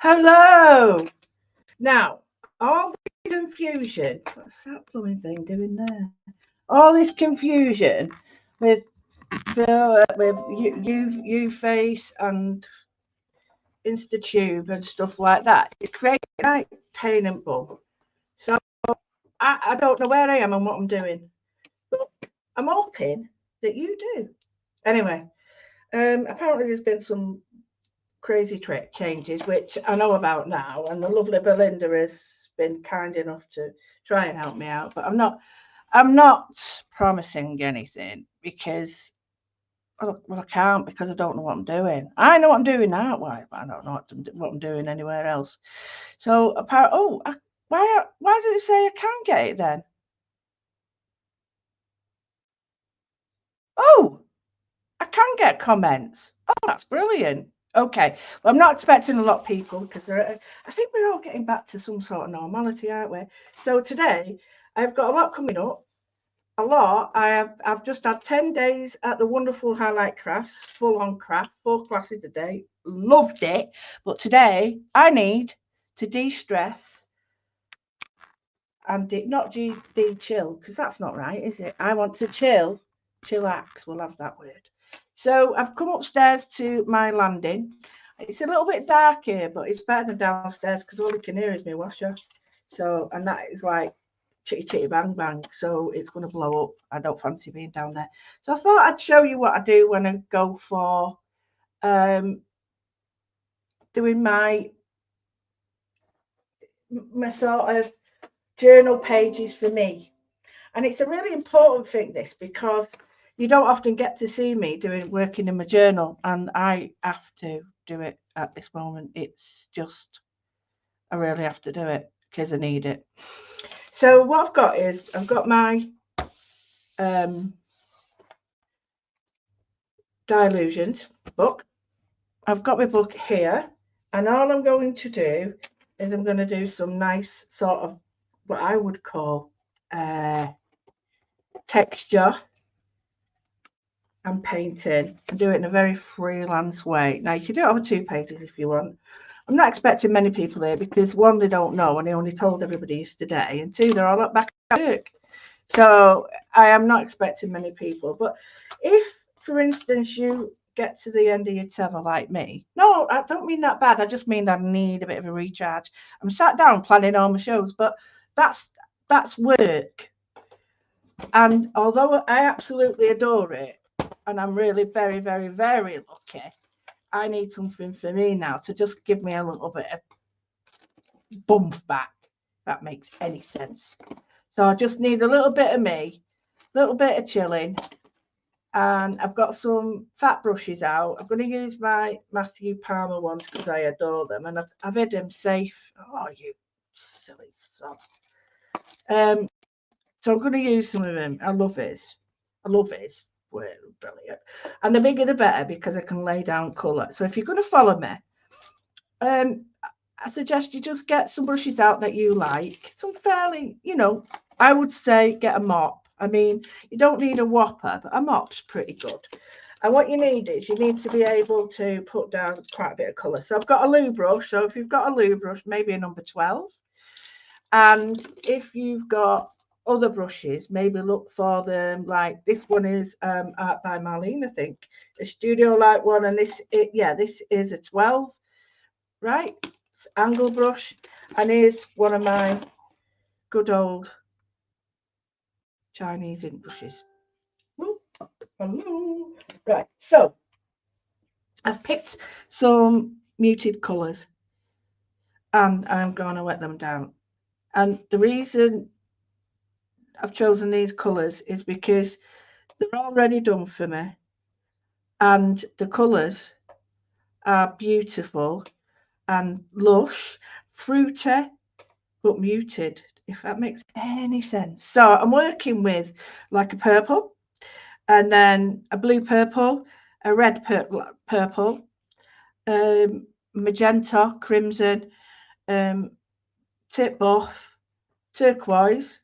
Hello. Now, all this confusion. What's that blooming thing doing there? All this confusion with with you face and InstaTube and stuff like that. It's creating a pain in the bum. So I don't know where I am and what I'm doing, but I'm hoping that you do. Anyway, apparently there's been some crazy trick changes, which I know about now, and the lovely Belinda has been kind enough to try and help me out. But I'm not promising anything because well, I can't because I don't know what I'm doing. I know what I'm doing now, why, but I don't know what I'm doing anywhere else. So apparently, why did it say I can get it then? Oh, I can get comments. Oh, that's brilliant. Okay. Well, I'm not expecting a lot of people because I think we're all getting back to some sort of normality, aren't we? So today I've got a lot coming up. A lot. I've just had 10 days at the wonderful Highlight Crafts, full on craft, 4 classes a day. Loved it. But today I need to de-stress and not de-chill because that's not right, is it? I want to chillax. We'll have that word. So I've come upstairs to my landing. It's a little bit dark here, but it's better than downstairs because all you can hear is my washer. So, and that is like chitty chitty bang bang. So it's going to blow up. I don't fancy being down there. So I thought I'd show you what I do when I go for doing my sort of journal pages for me. And it's a really important thing, this, because you don't often get to see me working in my journal, and I have to do it at this moment. It's just, I really have to do it because I need it. So what I've got is, I've got my Dilutions book. I've got my book here, and all I'm going to do is I'm going to do some nice sort of what I would call texture and painting, and do it in a very freelance way. Now you can do it over 2 pages if you want. I'm not expecting many people here because one, they don't know, and I only told everybody yesterday, and two, they're all back at work. So I am not expecting many people. But if, for instance, you get to the end of your tether like me, no, I don't mean that bad. I just mean I need a bit of a recharge. I'm sat down planning all my shows, but that's work. And although I absolutely adore it, and I'm really very, very, very lucky, I need something for me now to just give me a little bit of bump back, if that makes any sense. So I just need a little bit of me, a little bit of chilling. And I've got some fat brushes out. I'm going to use my Matthew Palmer ones because I adore them. And I've hid them safe. Oh, you silly sod. So I'm going to use some of them. I love his. Brilliant. And the bigger the better because I can lay down colour. So if you're going to follow me, I suggest you just get some brushes out that you like. Some fairly, I would say get a mop. I mean, you don't need a whopper, but a mop's pretty good. And what you need is you need to be able to put down quite a bit of colour. So I've got a loo brush. So if you've got a loo brush, maybe a number 12. And if you've got other brushes, maybe look for them. Like this one is Art by Marlene, I think, a Studio Light one. And this is a 12, right? It's angle brush. And here's one of my good old Chinese ink brushes. Hello. Right, so I've picked some muted colours and I'm going to wet them down. And the reason I've chosen these colours is because they're already done for me and the colours are beautiful and lush, fruity, but muted, if that makes any sense. So I'm working with like a purple and then a blue purple, a red purple, magenta, crimson, tip buff, turquoise,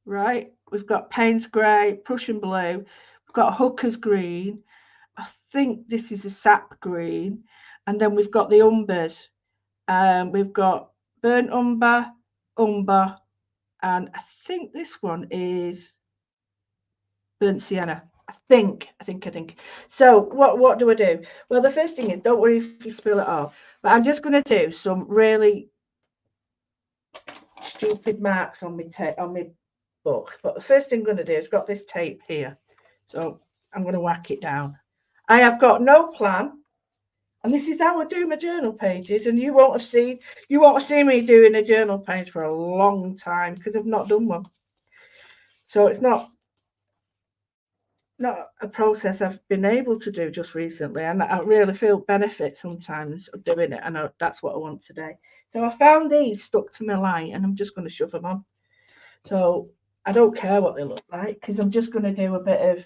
right? We've got Payne's grey, Prussian blue, we've got Hooker's green, I think this is a sap green, and then we've got the umbers, We've got burnt umber, umber, and I think this one is burnt sienna. I think. So what do I do? Well, the first thing is, don't worry if you spill it off, but I'm just going to do some really stupid marks on my book. But the first thing I'm going to do is got this tape here, so I'm going to whack it down. I have got no plan, and this is how I do my journal pages. And you won't have seen me doing a journal page for a long time because I've not done one. So it's not a process I've been able to do just recently, and I really feel benefit sometimes of doing it, and that's what I want today. So I found these stuck to my light, and I'm just going to shove them on. So I don't care what they look like because I'm just going to do a bit of.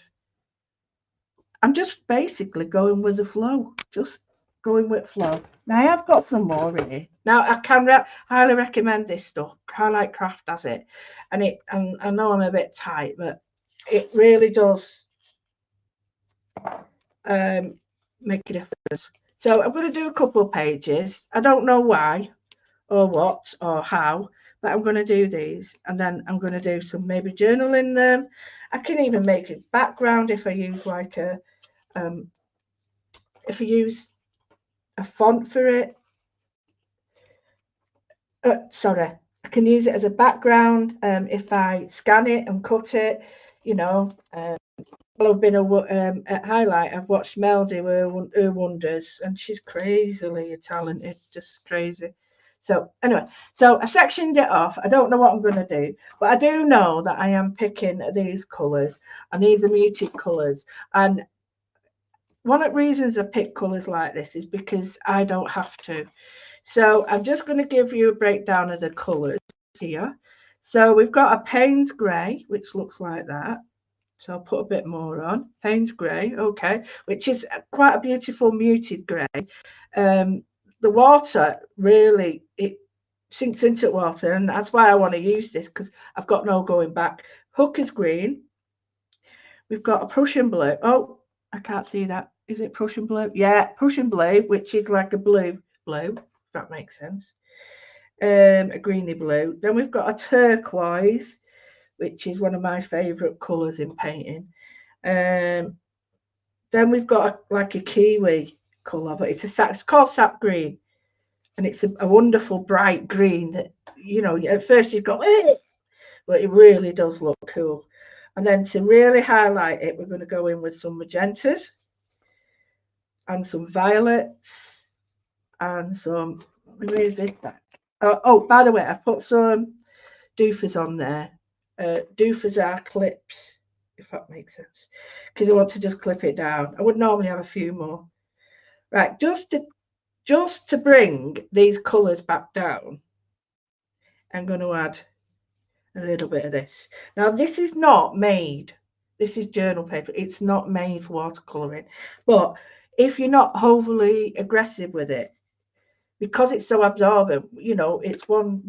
I'm just basically going with the flow, just going with flow. Now I have got some more here. Now I can highly recommend this stuff. Highlight Craft has it, and I know I'm a bit tight, but it really does make a difference. So I'm going to do a couple of pages. I don't know why or what or how, but I'm going to do these, and then I'm going to do some maybe journaling them. I can even make a background if I use like a if I use a font for it. Sorry, I can use it as a background if I scan it and cut it, you know. Well, I've been at Highlight. I've watched Mel do her wonders, and she's crazily talented, just crazy. So anyway, so I sectioned it off. I don't know what I'm going to do, but I do know that I am picking these colours, and these are muted colours. And one of the reasons I pick colours like this is because I don't have to. So I'm just going to give you a breakdown of the colours here. So we've got a Payne's Grey, which looks like that. So I'll put a bit more on. Payne's Grey, okay, which is quite a beautiful muted grey. The water really, it sinks into water, and that's why I want to use this because I've got no going back. Hooker's Green. We've got a Prussian Blue. Oh, I can't see that. Is it Prussian Blue? Yeah, Prussian Blue, which is like a blue, if that makes sense. A greeny blue. Then we've got a turquoise, which is one of my favourite colours in painting. Then we've got like a kiwi colour, but it's called sap green, and it's a wonderful bright green that, you know, at first you've got, but it really does look cool. And then to really highlight it, we're going to go in with some magentas and some violets and some. Let me read that. Oh, by the way, I put some doofers on there. Doofers are clips, if that makes sense, because I want to just clip it down. I would normally have a few more. Right, just to bring these colours back down, I'm going to add a little bit of this. Now, this is not made. This is journal paper. It's not made for watercolouring. But if you're not overly aggressive with it, because it's so absorbent, you know, it's one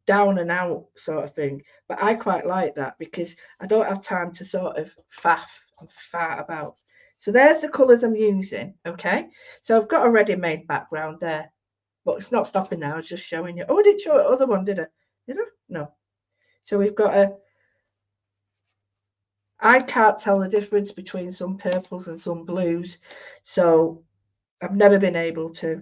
down and out sort of thing. But I quite like that because I don't have time to sort of faff and fart about. So there's the colours I'm using, okay? So I've got a ready-made background there, but it's not stopping now. I was just showing you. Oh, I didn't show the other one, did I? Did I? No. So we've got I can't tell the difference between some purples and some blues, so I've never been able to.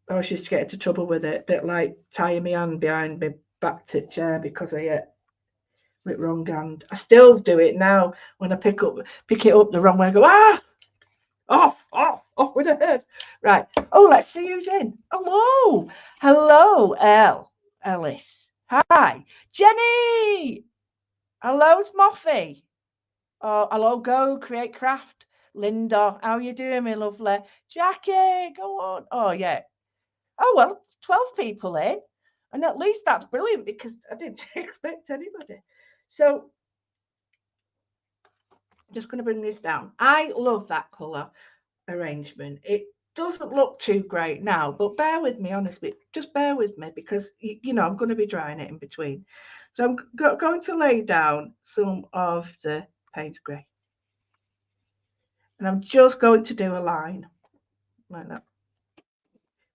I was just to get into trouble with it, a bit like tying my hand behind my back to the chair because I hit with wrong hand. I still do it now when I pick it up the wrong way. I go, off with the head. Right. Oh, let's see who's in. Hello, Ellis. Hi, Jenny. Hello, Smoffy. Oh, hello, Go Create Craft. Linda, how you doing, my lovely? Jackie, go on. Oh, yeah. Oh, well, 12 people in. And at least that's brilliant because I didn't expect anybody. So I'm just going to bring this down. I love that colour arrangement. It doesn't look too great now, but bear with me, honestly. Just bear with me because, you know, I'm going to be drying it in between. So I'm going to lay down some of the Payne's Grey. And I'm just going to do a line like that.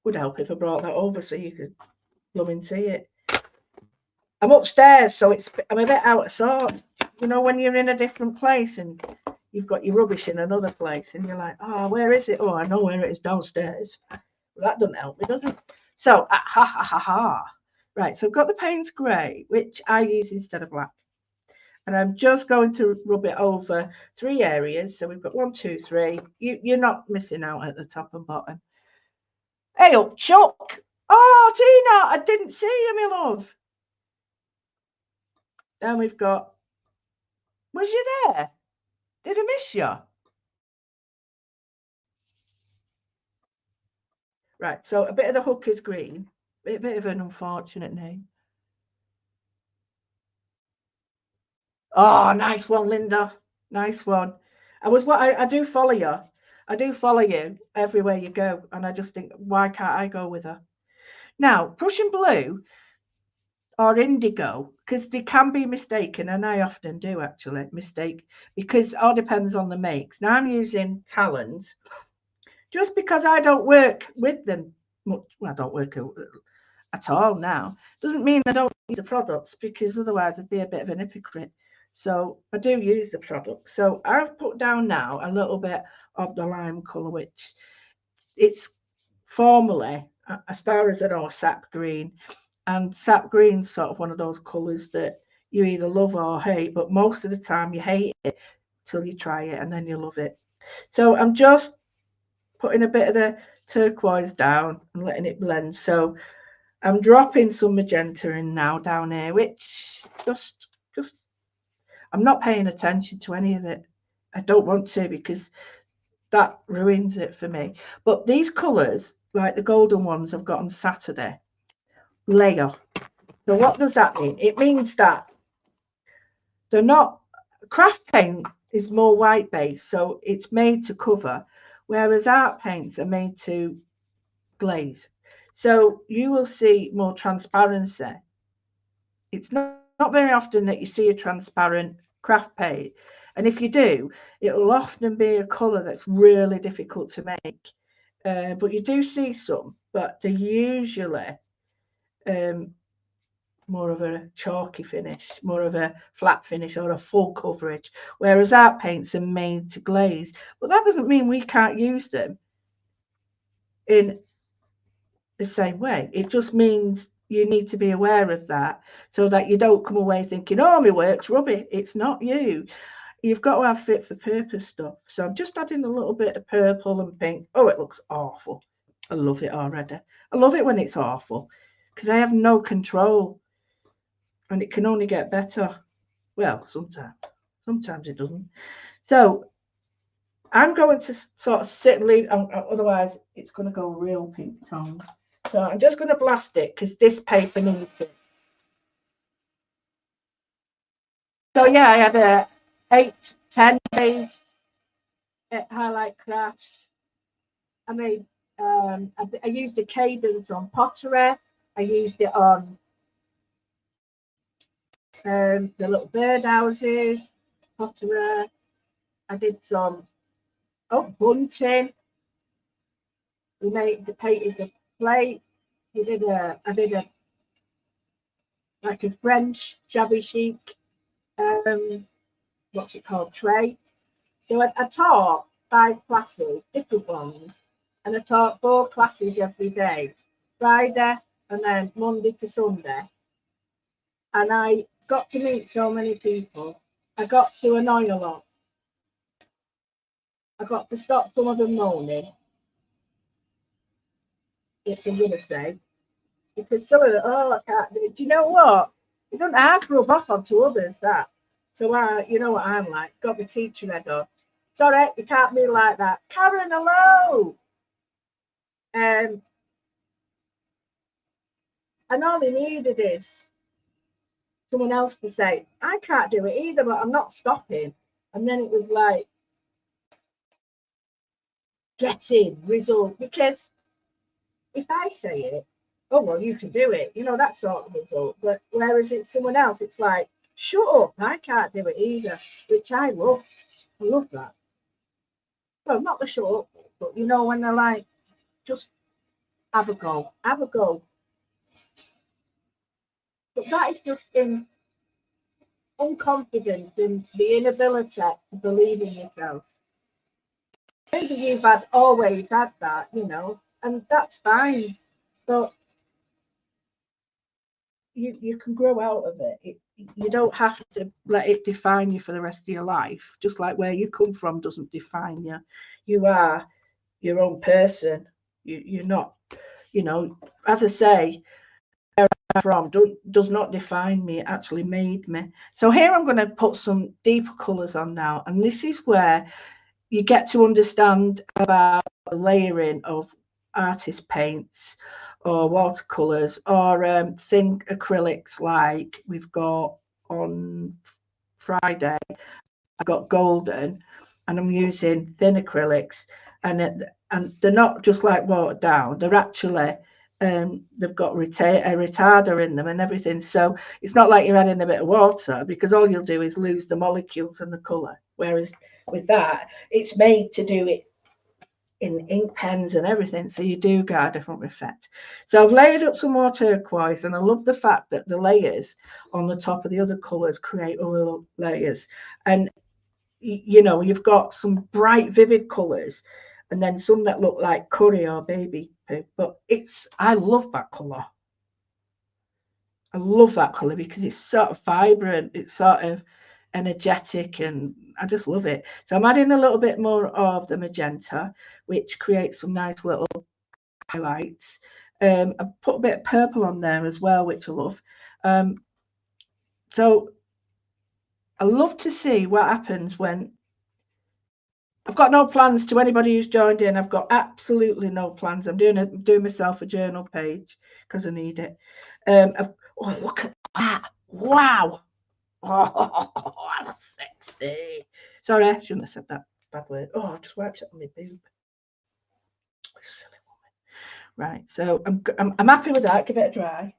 Would help if I brought that over so you could blooming see it. I'm upstairs, so I'm a bit out of sort. You know, when you're in a different place and you've got your rubbish in another place and you're like, oh, where is it? Oh, I know where it is, downstairs. Well, that doesn't help me, does it? So, ha ha ha ha. Right, so I've got the Payne's Grey, which I use instead of black. And I'm just going to rub it over 3 areas. So we've got 1, 2, 3. You're not missing out at the top and bottom. Hey up, Chuck. Oh, Tina, I didn't see you, my love. Then we've got, was you there? Did I miss you? Right, so a bit of the Hooker's Green. A bit of an unfortunate name. Oh, nice one, Linda. Nice one. I do follow you. I do follow you everywhere you go. And I just think, why can't I go with her? Now, Prussian blue or indigo, because they can be mistaken, and I often do actually mistake, because it all depends on the makes. Now I'm using Talons just because I don't work with them much. Well, I don't work at all now. Doesn't mean I don't use the products, because otherwise I'd be a bit of an hypocrite. So I do use the products. So I've put down now a little bit of the lime colour, which it's formally, as far as I know, sap green. And sap green's sort of one of those colours that you either love or hate, but most of the time you hate it till you try it and then you love it. So I'm just putting a bit of the turquoise down and letting it blend. So I'm dropping some magenta in now down here, which just I'm not paying attention to any of it. I don't want to, because that ruins it for me. But these colours, like the golden ones I've got on Saturday, layer. So what does that mean? It means that they're not, craft paint is more white based, so it's made to cover, whereas art paints are made to glaze. So you will see more transparency. It's not very often that you see a transparent craft paint. And if you do, it'll often be a colour that's really difficult to make. But you do see some, but they're usually more of a chalky finish, more of a flat finish or a full coverage, whereas art paints are made to glaze. But that doesn't mean we can't use them in the same way. It just means you need to be aware of that, so that you don't come away thinking, oh, my work's rubbish. It's not you. You've got to have fit for purpose stuff. So I'm just adding a little bit of purple and pink. Oh, it looks awful. I love it already. I love it when it's awful, because I have no control. And it can only get better. Well, sometimes it doesn't. So I'm going to sort of sit and leave, otherwise it's going to go real pink tongue. So I'm just going to blast it, because this paper needs it. So yeah, I had a 8-10 days at Highlight Crafts. I made I used the cadence on pottery. I used it on the little birdhouses, pottery. I did some bunting. We painted the plate. I did a like a French shabby chic what's it called, tray. So I taught 5 classes, different ones, and I taught 4 classes every day, Friday and then Monday to Sunday. And I got to meet so many people. I got to annoy a lot. I got to stop some of them moaning, if I'm going to say, because some of them, oh, I can't do it. Do you know what? You don't have to rub off onto others, that. So you know what I'm like, got the teacher head on. Sorry, you can't be like that. Karen, hello. And all they needed is someone else to say, I can't do it either, but I'm not stopping. And then it was like, get in, result. Because if I say it, oh, well, you can do it, you know, that sort of result. But whereas it's someone else, it's like, shut up, I can't do it either, which I love. I love that. Well, not the shut up, but you know, when they're like, just have a go. Have a go. But that is just in unconfidence and the inability to believe in yourself. Maybe you've always had that, and that's fine. But you can grow out of it. You don't have to let it define you for the rest of your life. Just like where you come from doesn't define you. You are your own person. You're not, as I say, where I'm from does not define me. It actually made me. So here I'm going to put some deeper colours on now, and this is where you get to understand about the layering of artist paints or watercolors or thin acrylics like we've got on Friday. I've got golden and I'm using thin acrylics, and they're not just like watered down, they're actually they've got a retarder in them and everything, so it's not like you're adding a bit of water, because all you'll do is lose the molecules and the color, whereas with that it's made to do it in ink pens and everything, so you do get a different effect. So I've layered up some more turquoise, and I love the fact that the layers on the top of the other colors create other layers, and you've got some bright vivid colors and then some that look like curry or baby poo, but I love that color. I love that color because it's sort of vibrant, it's sort of energetic, and I just love it. So I'm adding a little bit more of the magenta, which creates some nice little highlights. I've put a bit of purple on there as well, which I love. So I love to see what happens when I've got no plans. To anybody who's joined in, I've got absolutely no plans. I'm doing myself a journal page because I need it. Oh, look at that. Wow. Oh, that's sexy. Sorry, I shouldn't have said that bad word. Oh, I just wiped it on my boob. Silly woman. Right, so I'm happy with that. Give it a dry.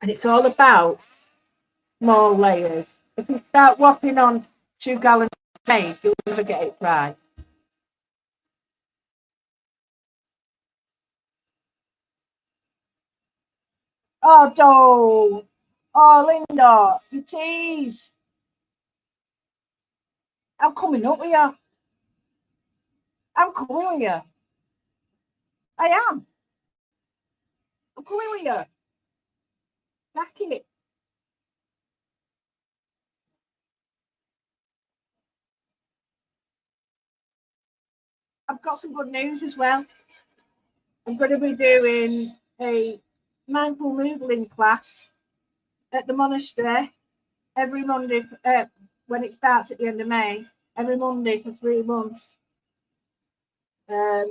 And it's all about small layers. If you start whopping on 2 gallons of paint, you'll never get it right. Oh, don't. Oh, Linda, you tease. I'm coming up with you. I'm coming with you. I am. I'm coming with you. Back it. I've got some good news as well. I'm going to be doing a mindful noodling class at the monastery every Monday when it starts at the end of May. Every Monday for 3 months. As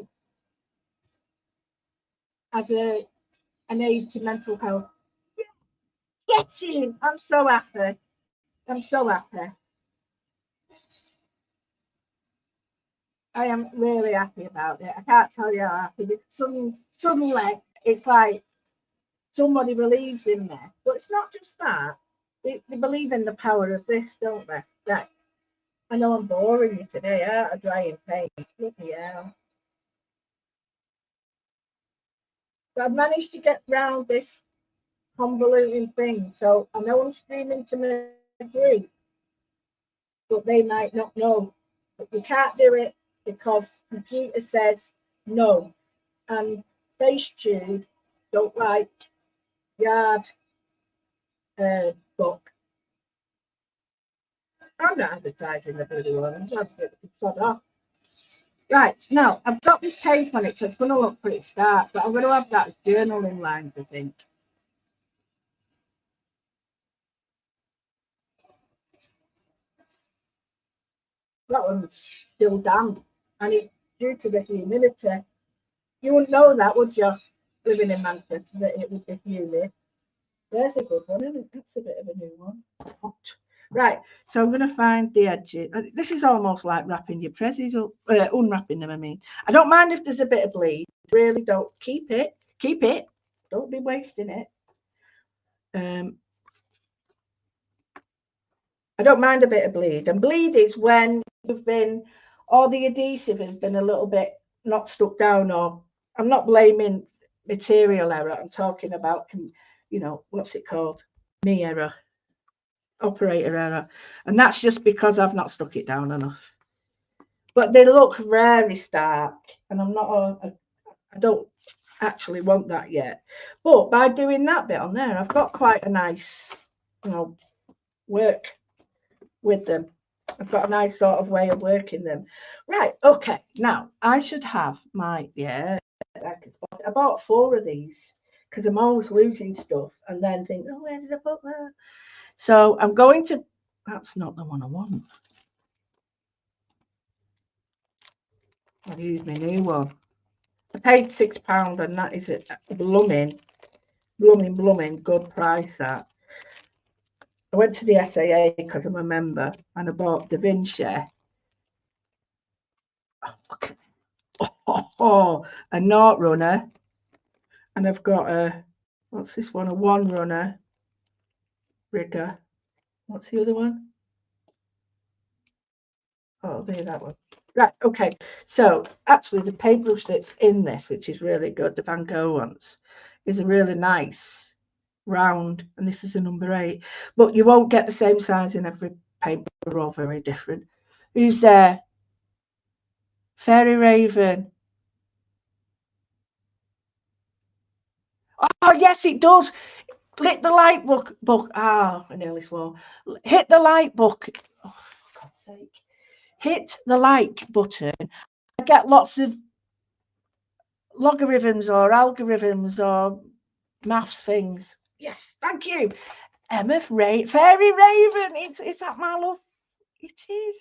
an aid to mental health. Get in! I'm so happy. I'm so happy. I am really happy about it. I can't tell you how happy. Suddenly, it's like somebody believes in me. But it's not just that. They believe in the power of this, don't they? That I know I'm boring you today, out of drying paint. Bloody hell. But I've managed to get round this convoluting thing. So I know I'm streaming to my group, but they might not know. But you can't do it because computer says no. And FaceTube don't like yard book. I'm not advertising the bloody ones. I've sod off. Right, now I've got this tape on it, so it's going to look pretty stark, but I'm going to have that journaling lines, I think. That one's still damp, and it's due to the humidity. You wouldn't know that, would you, living in Manchester, that it would be humid. There's a good one, isn't it? That's a bit of a new one. Right, so I'm going to find the edges. This is almost like wrapping your prezzies up, unwrapping them, I mean. I don't mind if there's a bit of bleed. Really don't. Keep it. Don't be wasting it. I don't mind a bit of bleed. And bleed is when you've been, or the adhesive has been a little bit not stuck down or I'm not blaming material error. I'm talking about, you know, what's it called? Me error, operator error. And that's just because I've not stuck it down enough. But they look very stark, and I don't actually want that yet. But by doing that bit on there, I've got quite a nice, you know, work with them. I've got a nice sort of way of working them. Right, okay. Now I should have my, yeah, I bought 4 of these because I'm always losing stuff and then think, oh, where did I put that? So I'm going to, that's not the one I want. I'll use my new one. I paid £6 and that is a blooming good price. That I went to the SAA because I'm a member and I bought Da Vinci. Oh, look at a Naught runner, and I've got a, what's this one? A 1 runner rigger. What's the other one? Oh, there, that one. Right, okay. So actually the paintbrush that's in this, which is really good, the Van Gogh ones, is a really nice round, and this is a number 8. But you won't get the same size in every paintbrush. They're all very different. Who's there? Fairy Raven. Oh, yes, it does. Hit the like book. Ah, I nearly swore. Hit the like book. Oh, for God's sake. Hit the like button. I get lots of logarithms or algorithms or maths things. Yes, thank you. Emma Fairy Raven. Is that my love? It is.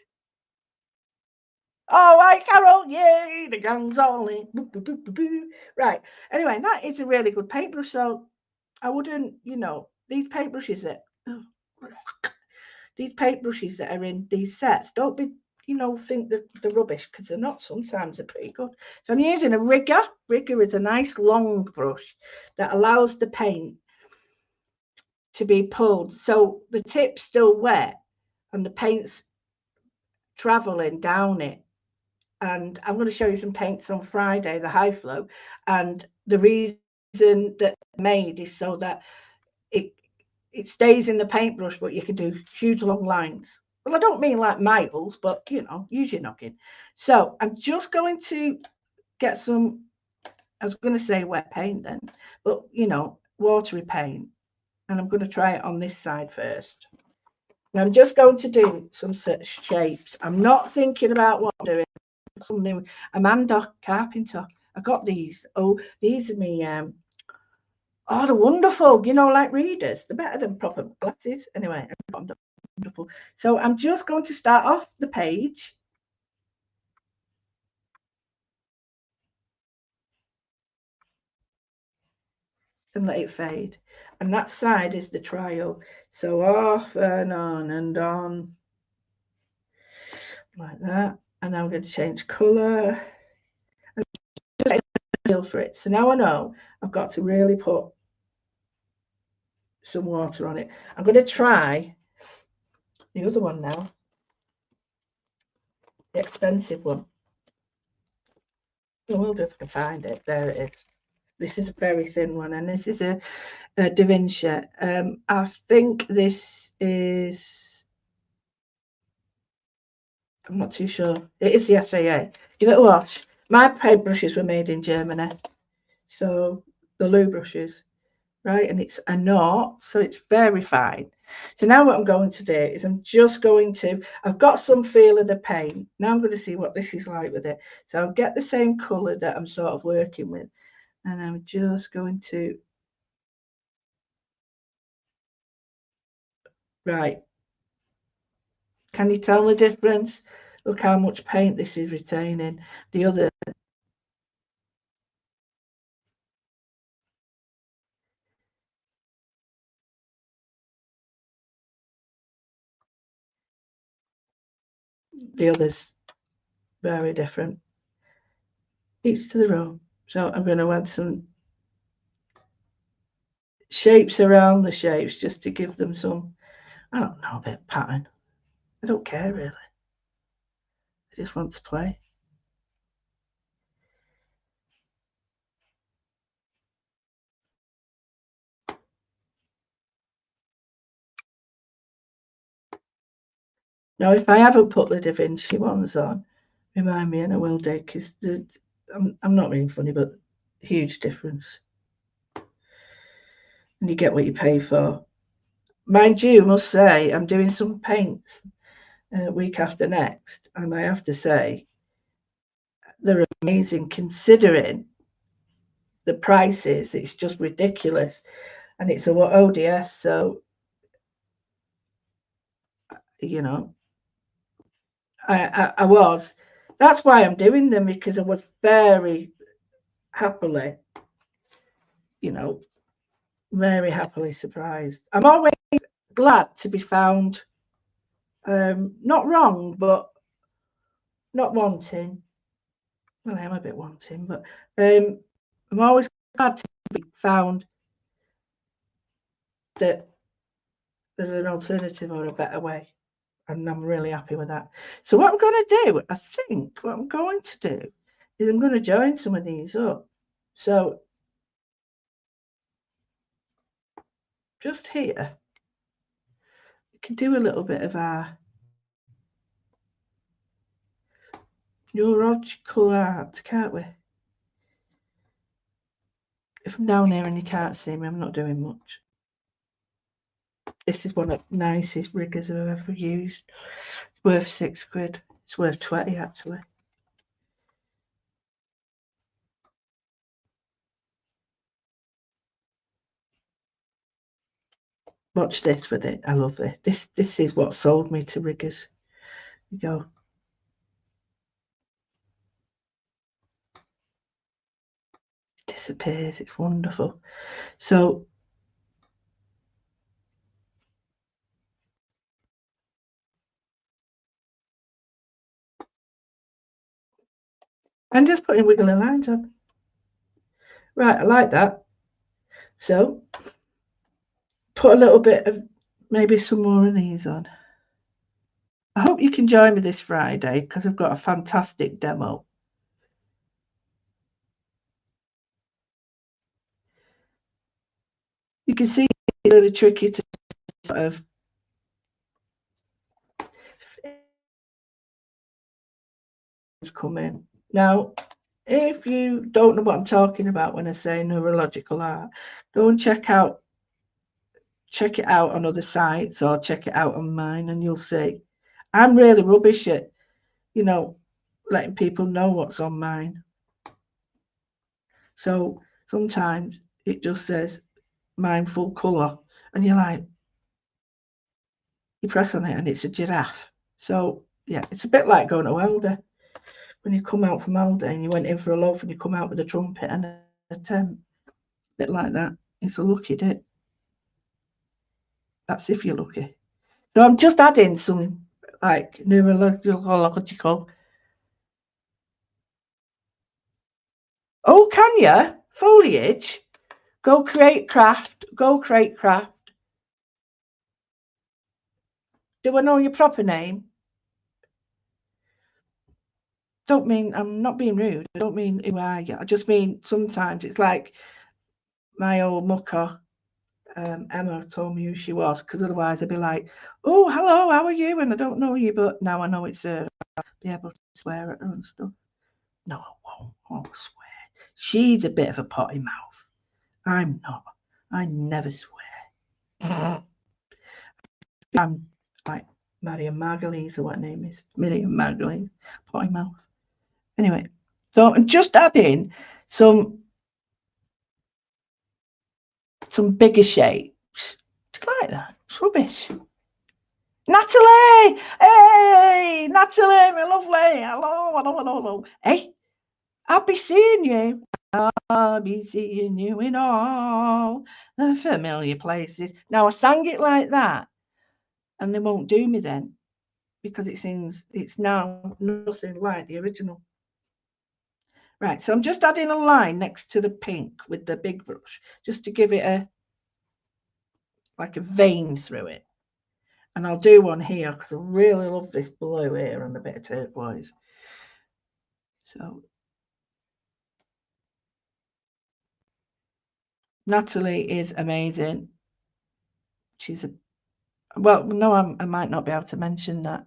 Oh, right, Carol. Yay, the gang's all in. Boo, boo, boo, boo, boo. Right. Anyway, that is a really good paintbrush. So I wouldn't, you know, these paintbrushes that are in these sets, don't be, you know, think that they're rubbish, because they're not. Sometimes they're pretty good. So I'm using a rigger. Rigger is a nice long brush that allows the paint to be pulled, so the tip's still wet and the paint's traveling down it. And I'm going to show you some paints on Friday, the high flow, and the reason that made is so that it stays in the paintbrush, but you can do huge long lines. Well, I don't mean like miles, but you know, use your noggin. So I'm just going to get some, I was going to say wet paint then, but you know, watery paint. And I'm going to try it on this side first. And I'm just going to do some shapes. I'm not thinking about what I'm doing. Some new Amanda Carpenter. I got these. Oh, these are me. Oh, they're wonderful. You know, like readers. They're better than proper glasses. Anyway, wonderful. So I'm just going to start off the page. And let it fade. And that side is the trial. So off and on like that. And now I'm going to change colour. Feel for it. So now I know I've got to really put some water on it. I'm going to try the other one now, the expensive one. I will do if I can find it. There it is. This is a very thin one, and this is a Da Vinci. I think this is, I'm not too sure. It is the SAA. You know what? My paintbrushes were made in Germany. So the loo brushes, right? And it's a knot, so it's very fine. So now what I'm going to do is I've got some feel of the paint. Now I'm going to see what this is like with it. So I'll get the same colour that I'm sort of working with. And I'm just going to, right. Can you tell the difference? Look how much paint this is retaining. The others very different. Each to their own. So I'm going to add some shapes around the shapes just to give them some, I don't know, a bit of pattern. I don't care really. I just want to play. Now, if I haven't put the Da Vinci ones on, remind me, and I will do, because I'm not being funny, but huge difference. And you get what you pay for. Mind you, I must say, I'm doing some paints week after next, and I have to say, they're amazing considering the prices. It's just ridiculous. And it's a ODS, so, you know, I was. That's why I'm doing them, because I was very happily, you know, very happily surprised. I'm always glad to be found not wrong, but not wanting. Well, I am a bit wanting, but I'm always glad to be found that there's an alternative or a better way. And I'm really happy with that. So what I'm going to do, I think what I'm going to do is I'm going to join some of these up. So just here, we can do a little bit of our neurological art, can't we? If I'm down here and you can't see me, I'm not doing much. This is one of the nicest riggers I've ever used. It's worth £6. It's worth 20 actually. Watch this with it. I love it. This is what sold me to riggers. You go. It disappears. It's wonderful. So I'm just putting wiggly lines on. Right, I like that. So put a little bit of maybe some more of these on. I hope you can join me this Friday, because I've got a fantastic demo. You can see it's really tricky to sort of come in. Now, if you don't know what I'm talking about when I say neurological art, go and check it out on other sites, or check it out on mine, and you'll see. I'm really rubbish at, you know, letting people know what's on mine. So sometimes it just says mine full colour, and you're like, you press on it and it's a giraffe. So yeah, it's a bit like going to Aldi. When you come out from Aldi and you went in for a loaf and you come out with a trumpet and a tent. A bit like that. It's a lucky dip. That's if you're lucky. So I'm just adding some like neurological. Oh, can you? Foliage? Go create craft. Go create craft. Do I know your proper name? Don't mean, I'm not being rude. I don't mean who are you. I just mean sometimes it's like my old mucker, Emma, told me who she was, because otherwise I'd be like, oh, hello, how are you? And I don't know you, but now I know it's her. I'll be able to swear at her and stuff. No, I won't swear. She's a bit of a potty mouth. I'm not. I never swear. I'm like Miriam Margulies, or what her name is. Miriam Margulies, potty mouth. Anyway, so I'm just adding some bigger shapes. Just like that. It's rubbish. Natalie! Hey! Natalie, my lovely. Hello. Hey, I'll be seeing you. I'll be seeing you in all the familiar places. Now, I sang it like that, and they won't do me then, because it's now nothing like the original. Right, so I'm just adding a line next to the pink with the big brush, just to give it like a vein through it. And I'll do one here because I really love this blue here and a bit of turquoise. So Natalie is amazing. She's well, no, I might not be able to mention that.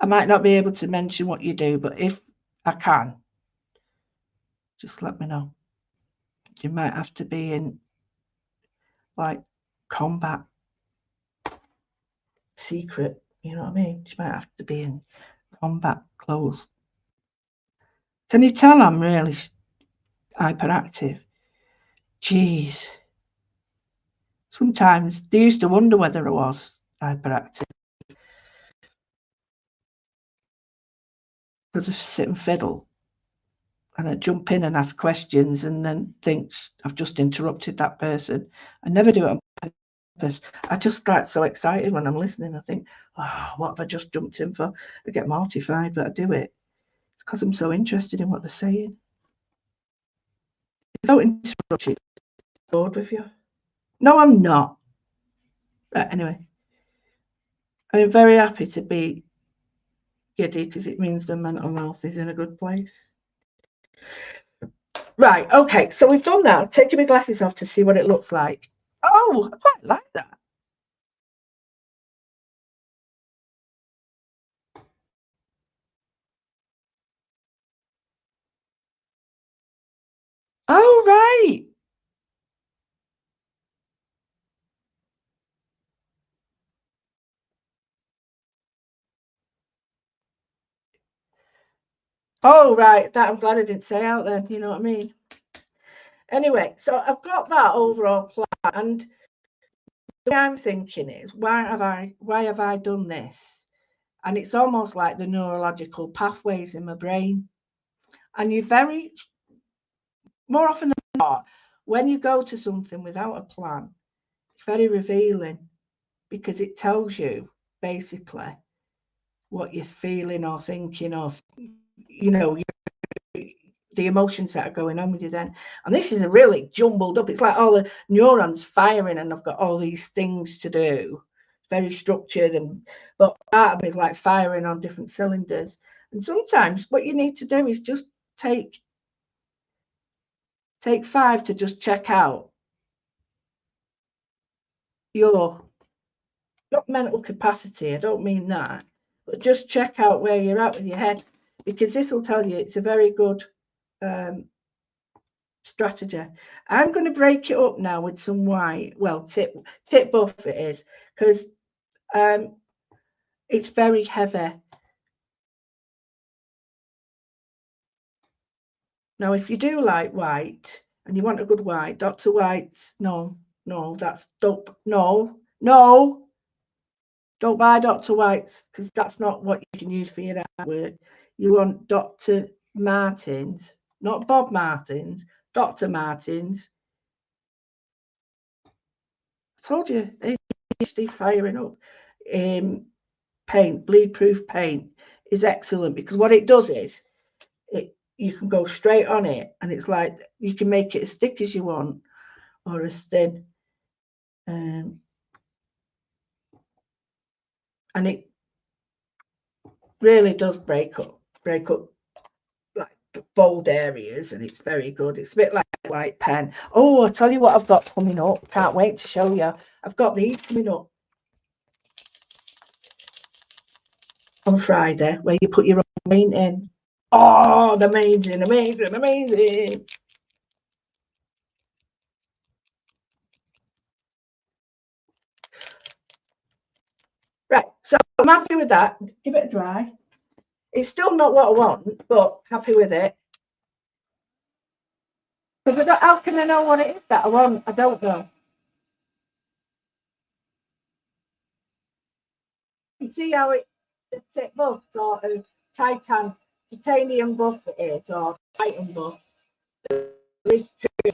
I might not be able to mention what you do, but if I can, just let me know. You might have to be in like combat secret, you know what I mean? You might have to be in combat clothes. Can you tell I'm really hyperactive? Jeez. Sometimes they used to wonder whether I was hyperactive. Because I sit and fiddle. And I jump in and ask questions and then thinks I've just interrupted that person. I never do it on purpose. I just get so excited when I'm listening. I think, oh, what have I just jumped in for? I get mortified, but I do it. It's because I'm so interested in what they're saying. If I don't interrupt you, I'm bored with you. No, I'm not. But anyway, I'm very happy to be giddy because it means my mental health is in a good place. Right, okay, so we've done that. Taking my glasses off to see what it looks like. Oh, I quite like that. Oh, right. Oh, right. That I'm glad I didn't say out then. You know what I mean? Anyway, so I've got that overall plan, and the way I'm thinking is, why have I done this? And it's almost like the neurological pathways in my brain. And you very more often than not, when you go to something without a plan, it's very revealing because it tells you basically what you're feeling or thinking, or you know, the emotions that are going on with you then. And this is a really jumbled up. It's like all the neurons firing, and I've got all these things to do, very structured, and but part of me is like firing on different cylinders. And sometimes what you need to do is just take 5 to just check out your not mental capacity. I don't mean that, but just check out where you're at with your head, because this will tell you it's a very good strategy. I'm going to break it up now with some white. Well, tip buff it is, because it's very heavy. Now, if you do like white and you want a good white, Dr. White's, no, that's dope. No, don't buy Dr. White's, because that's not what you can use for your artwork. You want Dr. Martens, not Bob Martens, Dr. Martens. I told you, ADHD firing up. Paint, bleed proof paint is excellent, because what it does is you can go straight on it, and it's like you can make it as thick as you want or as thin, and it really does break up like bold areas, and it's very good. It's a bit like a white pen. Oh, I'll tell you what I've got coming up. Can't wait to show you. I've got these coming up on Friday, where you put your own paint in. Oh, amazing. Right, so I'm happy with that. Give it a dry. It's still not what I want, but happy with it. Because how can I know what it is that I want? I don't know. You see how it's both sort of titanium buff it is, or titan buff. It's true.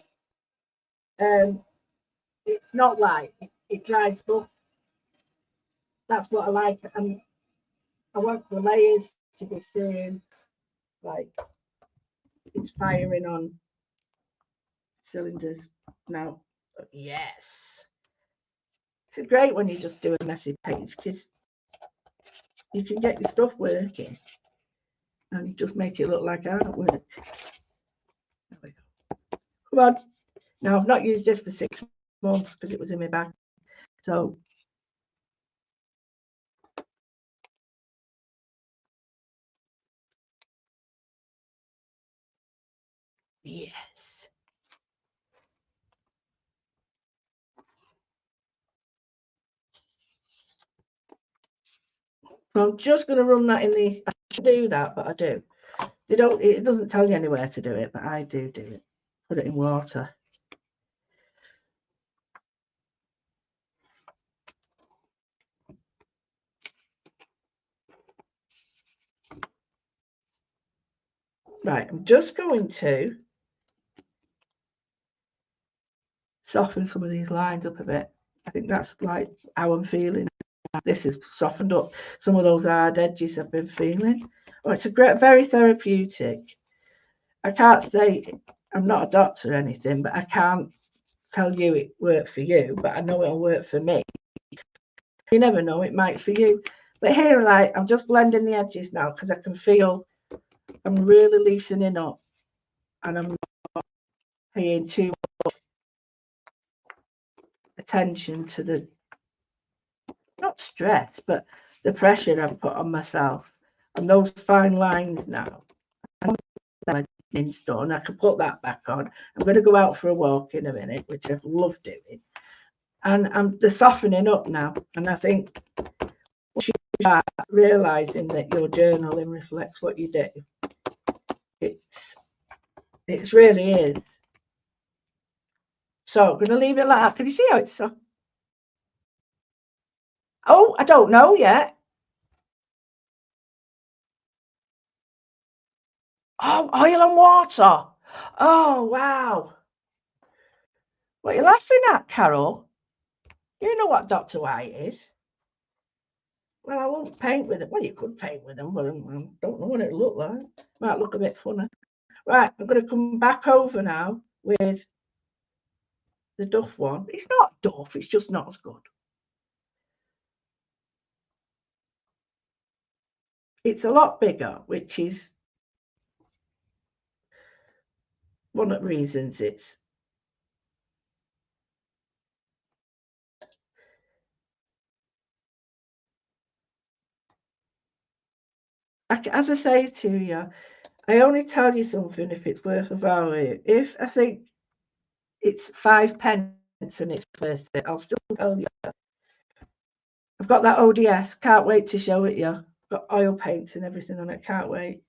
It's not like it dries buff. That's what I like, and I want the layers to be seen, like it's firing on cylinders now. Yes, it's great when you just do a messy page, because you can get your stuff working and just make it look like artwork. There we go. Come on. Now, I've not used this for 6 months because it was in my bag. So Yes. So I'm just going to run that in the. I should do that, but I do. They don't. It doesn't tell you anywhere to do it, but I do it. Put it in water. Right, I'm just going to soften some of these lines up a bit. I think that's like how I'm feeling. This has softened up some of those hard edges I've been feeling. Oh, it's a great, very therapeutic. I can't say I'm not a doctor or anything, but I can't tell you it worked for you, but I know it'll work for me. You never know, it might for you. But here, like, I'm just blending the edges now because I can feel I'm really loosening up and I'm not paying too much attention to the, not stress, but the pressure I've put on myself. And those fine lines now, it's done. I can put that back on. I'm going to go out for a walk in a minute, which I love doing. And I'm the softening up now. And I think once you start realizing that your journaling reflects what you do, it really is. So I'm going to leave it like that. Can you see how it's soft? Oh, I don't know yet. Oh, oil and water. Oh, wow. What are you laughing at, Carol? You know what Dr. White is. Well, I won't paint with it. Well, you could paint with them, but I don't know what it look like. Might look a bit funny. Right, I'm going to come back over now with the Duff one. It's not Duff, it's just not as good. It's a lot bigger, which is one of the reasons it's as I say to you, I only tell you something if it's worth a value. If I think it's 5 pence and it's worth it, I'll still tell you. I've got that ODS, can't wait to show it you. I've got oil paints and everything on it, can't wait.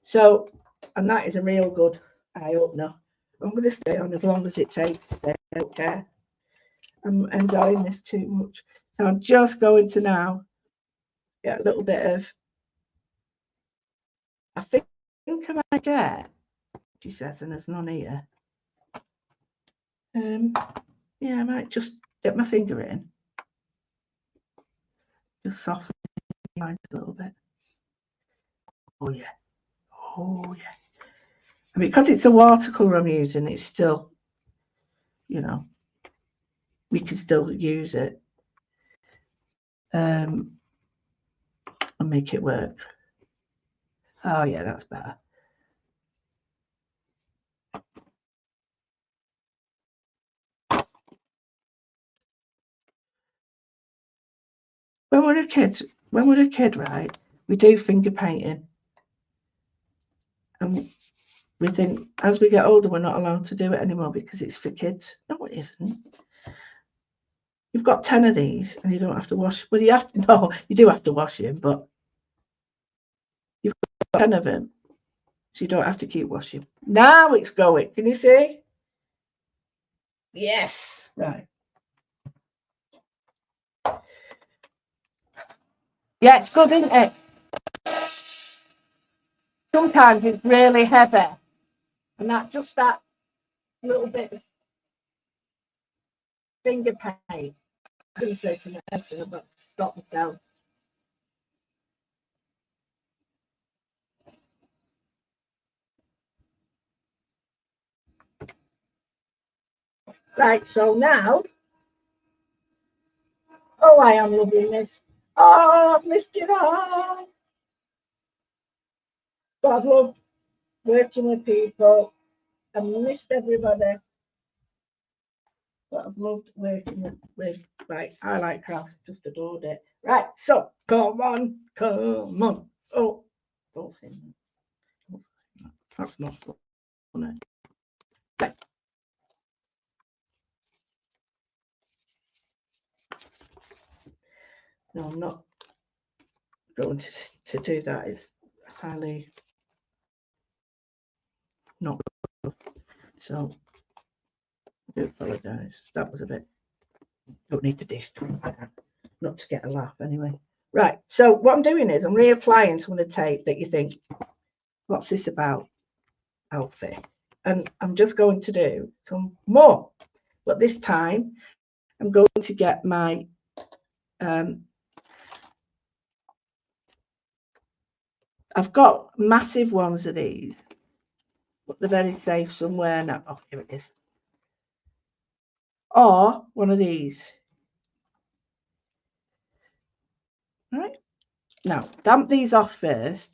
So, and that is a real good eye opener. I'm going to stay on as long as it takes today. I don't care. I'm enjoying this too much. So I'm just going to now get a little bit of, I think I might get, she says, and there's none here. Yeah, I might just get my finger in. Just soften the lines a little bit. Oh yeah. Oh yeah. And because it's a watercolour I'm using, it's still, you know, we can still use it and make it work. Oh yeah, that's better. When we're a kid, right, we do finger painting. And we think as we get older, we're not allowed to do it anymore because it's for kids. No, it isn't. You've got 10 of these and you don't have to wash. Well, you have to, no, you do have to wash them, but you've got 10 of them. So you don't have to keep washing. Now it's going. Can you see? Yes. Right. Yeah, it's good, isn't it? Sometimes it's really heavy. And that little bit of finger paint. I'm going to say something else, but stop myself. Right, so now, oh, I am loving this. Oh, I've missed it all. But I've loved working with people. I've missed everybody. But I've loved working with right, I like crafts, just adored it. Right, so come on, come on. Oh, don't sing that. That's not funny. No, I'm not going to do that. It's highly not good. So I do apologise. That was a bit, don't need to dish, not to get a laugh anyway. Right, so what I'm doing is I'm reapplying some of the tape that you think, what's this about, outfit? And I'm just going to do some more. But this time I'm going to get my I've got massive ones of these, but they're very safe somewhere now. Oh, here it is. Or one of these. Right. Now, damp these off first.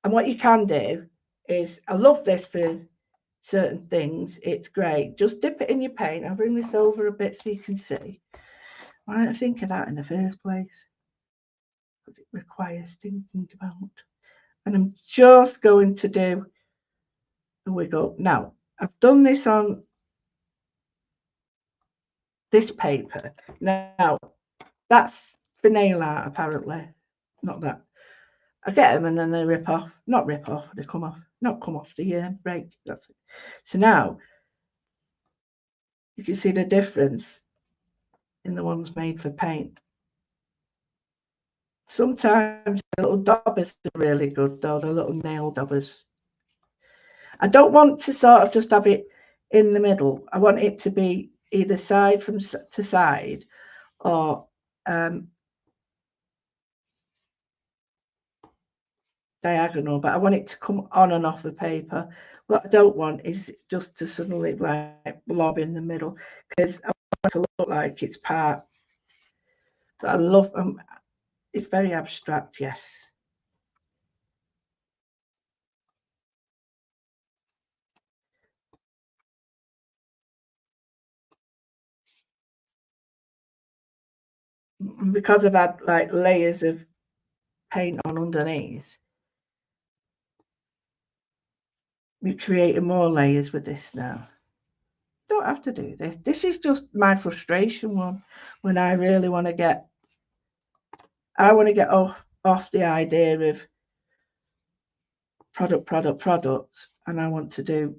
And what you can do is, I love this for certain things. It's great. Just dip it in your paint. I'll bring this over a bit so you can see. Why didn't I think of that in the first place? Because it requires thinking about. And I'm just going to do a wiggle. Now, I've done this on this paper. Now, that's for nail art, apparently. Not that. I get them and then they rip off. Not rip off, they come off. Not come off, the break. That's it. So now, you can see the difference in the ones made for paint. Sometimes the little daubers are really good, though, the little nail daubers. I don't want to sort of just have it in the middle. I want it to be either side from to side or diagonal, but I want it to come on and off the paper. What I don't want is just to suddenly like blob in the middle, because I want it to look like it's part. So I love it's very abstract, yes. Because I've had like layers of paint on underneath, we're creating more layers with this now. Don't have to do this. This is just my frustration one, when I really want to get, off the idea of product, and I want to do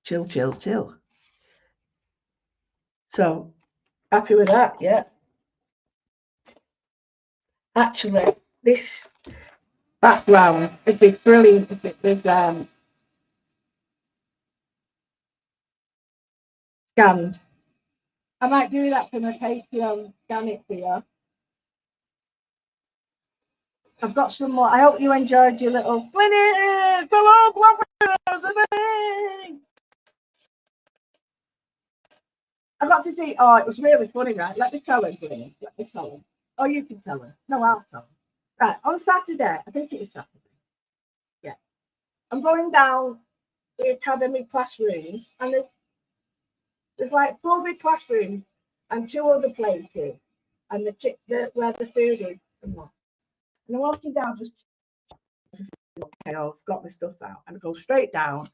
chill. So happy with that, yeah. Actually, this background would be brilliant if it was scanned. I might do that for my Patreon, scan it for you. I've got some more. I hope you enjoyed your little minutes. I got to see. Oh, it was really funny, right? Let me tell him, Glenn. Let me tell him. Oh, you can tell him. No, I'll tell him. Right, on Saturday, I think it is Saturday. Yeah. I'm going down the academy classrooms, and there's like 4 big classrooms and 2 other places, and the where the food is and that. And I'm walking down just okay, I've got my stuff out, and I go straight down.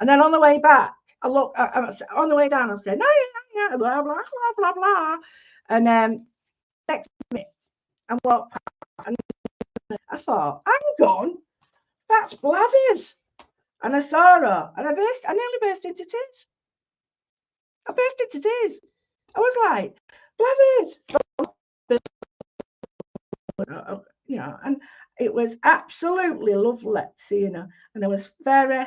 And then on the way back, I look on the way down, I'm saying, yeah, blah, blah, blah, blah, blah. And next minute, I walk past, and I thought, hang on, that's Blathers. And I saw her, and I nearly burst into tears. I burst into tears. I was like, Blathers. You know, and it was absolutely lovely seeing her. And I was very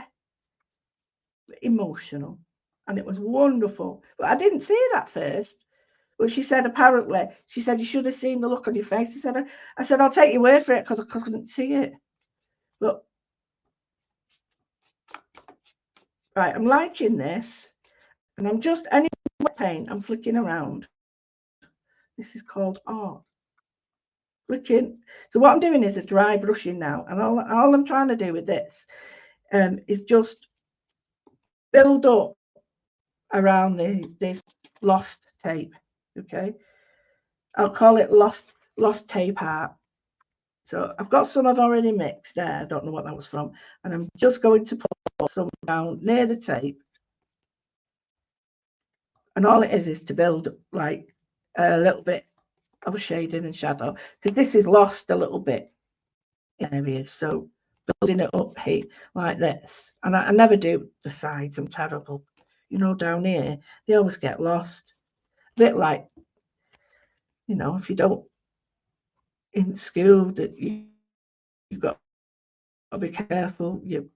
emotional, and it was wonderful. But I didn't see it at first. But she said, apparently, she said, you should have seen the look on your face. I said, I'll take your word for it, because I couldn't see it. But right, I'm liking this, and I'm just any paint, I'm flicking around. This is called art. Flicking. So what I'm doing is a dry brushing now, and all I'm trying to do with this is just build up around this lost tape. Okay, I'll call it lost tape art. So I've got some I've already mixed there. I don't know what that was from. And I'm just going to put some down near the tape. And all it is to build like a little bit of a shading and shadow, because this is lost a little bit in areas. So building it up here like this. And I never do the sides. I'm terrible. You know, down here, they always get lost. A bit like, you know, if you don't in school, that you've got to be careful. You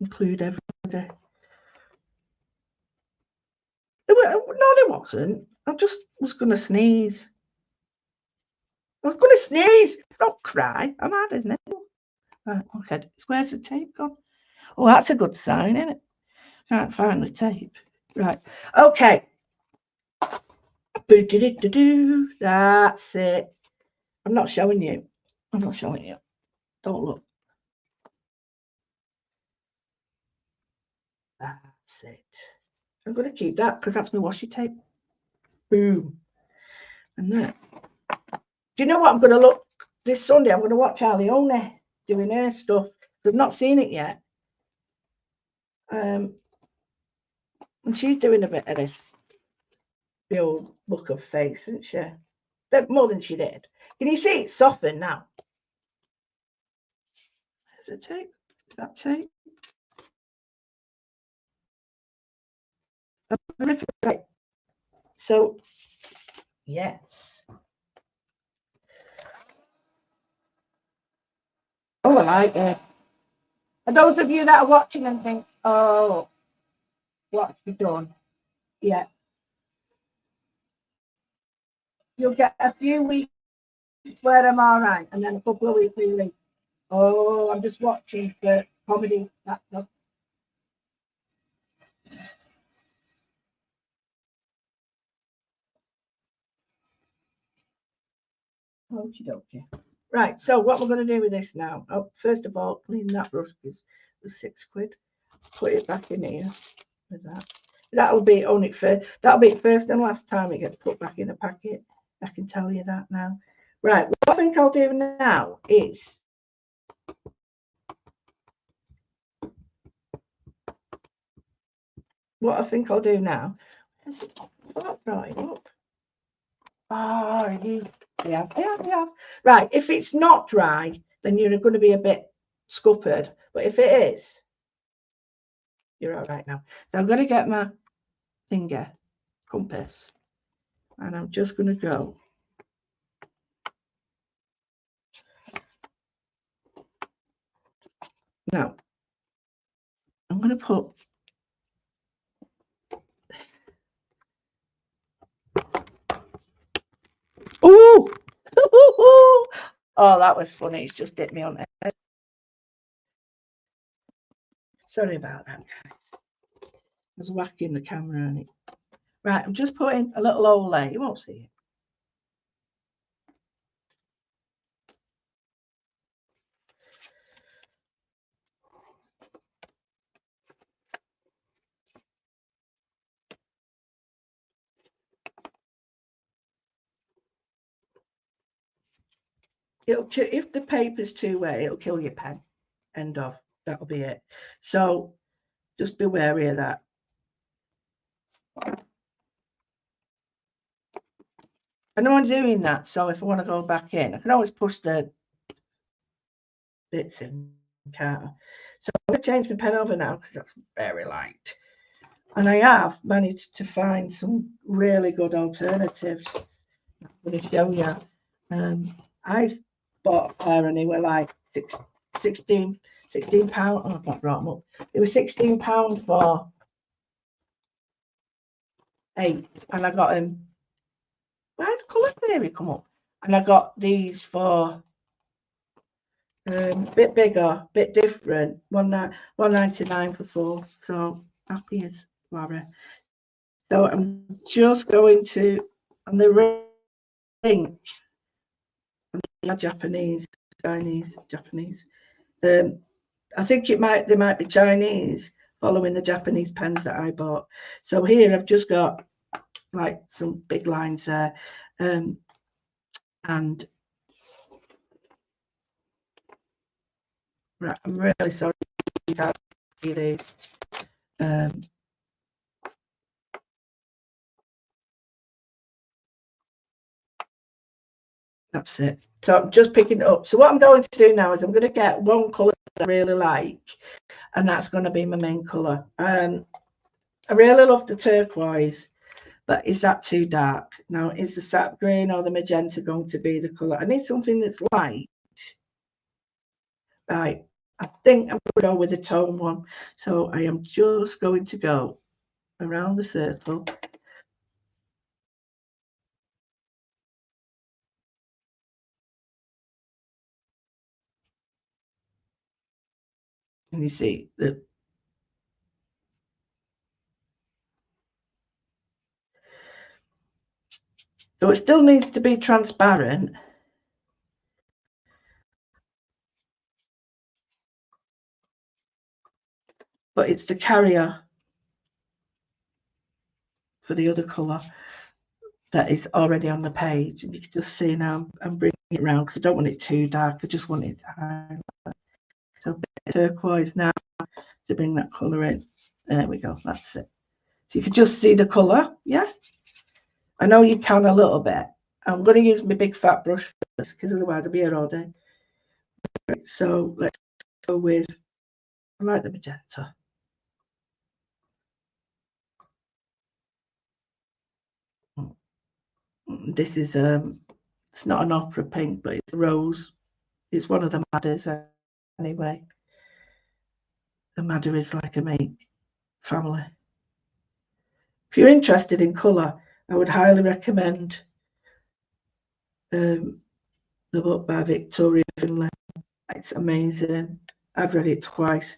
include everybody. No, there wasn't. I just was going to sneeze. I was going to sneeze. Don't cry. I'm mad, isn't it? Right, okay. Where's the tape gone? Oh, that's a good sign, isn't it? Can't find the tape. Right. Okay. That's it. I'm not showing you. I'm not showing you. Don't look. That's it. I'm going to keep that because that's my washi tape. Boom. And that. Do you know what I'm going to look this Sunday? I'm going to watch Alione doing her stuff. I've not seen it yet. And she's doing a bit of this, the old look of face, isn't she? But more than she did. Can you see it's softened now? There's a tape. That tape. Right. So, yes. Oh, I like it. And those of you that are watching and think, oh, what's she done? Yeah. You'll get a few weeks where I'm all right, and then a couple of weeks where oh, I'm just watching for comedy. That's stuff. Okie dokie. Right, so what we're going to do with this now, oh, first of all, clean that brush because it was £6. Put it back in here with that. That'll be only that'll be first and last time it gets put back in a packet. I can tell you that now. Right, what I think I'll do now is is it drying up? Oh, yeah. Right, if it's not dry, then you're going to be a bit scuppered. But if it is, you're all right now. So I'm going to get my finger compass, and I'm just going to go. Now, I'm going to put oh, oh, that was funny. It's just hit me on the head. Sorry about that, guys. I was whacking the camera on it. Right, I'm just putting a little Olay. You won't see it. If the paper's too wet, it'll kill your pen. End of. That'll be it. So just be wary of that. I know I'm doing that, so if I want to go back in, I can always push the bits in, can't I? So I'm going to change my pen over now because that's very light. And I have managed to find some really good alternatives. I'm going to show you. I bought a pair and they were like £16. Oh, I've not brought them up. They were £16 for 8, and I got them. Where's colour theory come up? And I got these for a bit bigger, bit different. £1.99 for 4. So happy as Laura. So I'm just going to, and the ring, Japanese. I think they might be Chinese, following the Japanese pens that I bought. So here I've just got like some big lines there, and Right, I'm really sorry you can't see these. That's it. So I'm just picking it up. So what I'm going to do now is I'm going to get one colour that I really like, and that's going to be my main colour. I really love the turquoise, but is that too dark? Now, is the sap green or the magenta going to be the colour? I need something that's light. Right, I think I'm going to go with the tone one. So I am just going to go around the circle. And you see that. So it still needs to be transparent. But it's the carrier for the other colour that is already on the page. And you can just see now I'm bringing it around because I don't want it too dark. I just want it to highlight. So a bit of turquoise now to bring that colour in. There we go. That's it. So you can just see the colour. Yeah. I know you can a little bit. I'm going to use my big fat brush first because otherwise I'll be here all day. Right, so let's go with, I like the magenta. This is it's not an opera pink, but it's a rose. It's one of the Madders anyway. The Madder is like a mate family. If you're interested in colour, I would highly recommend the book by Victoria Finlay. It's amazing. I've read it twice.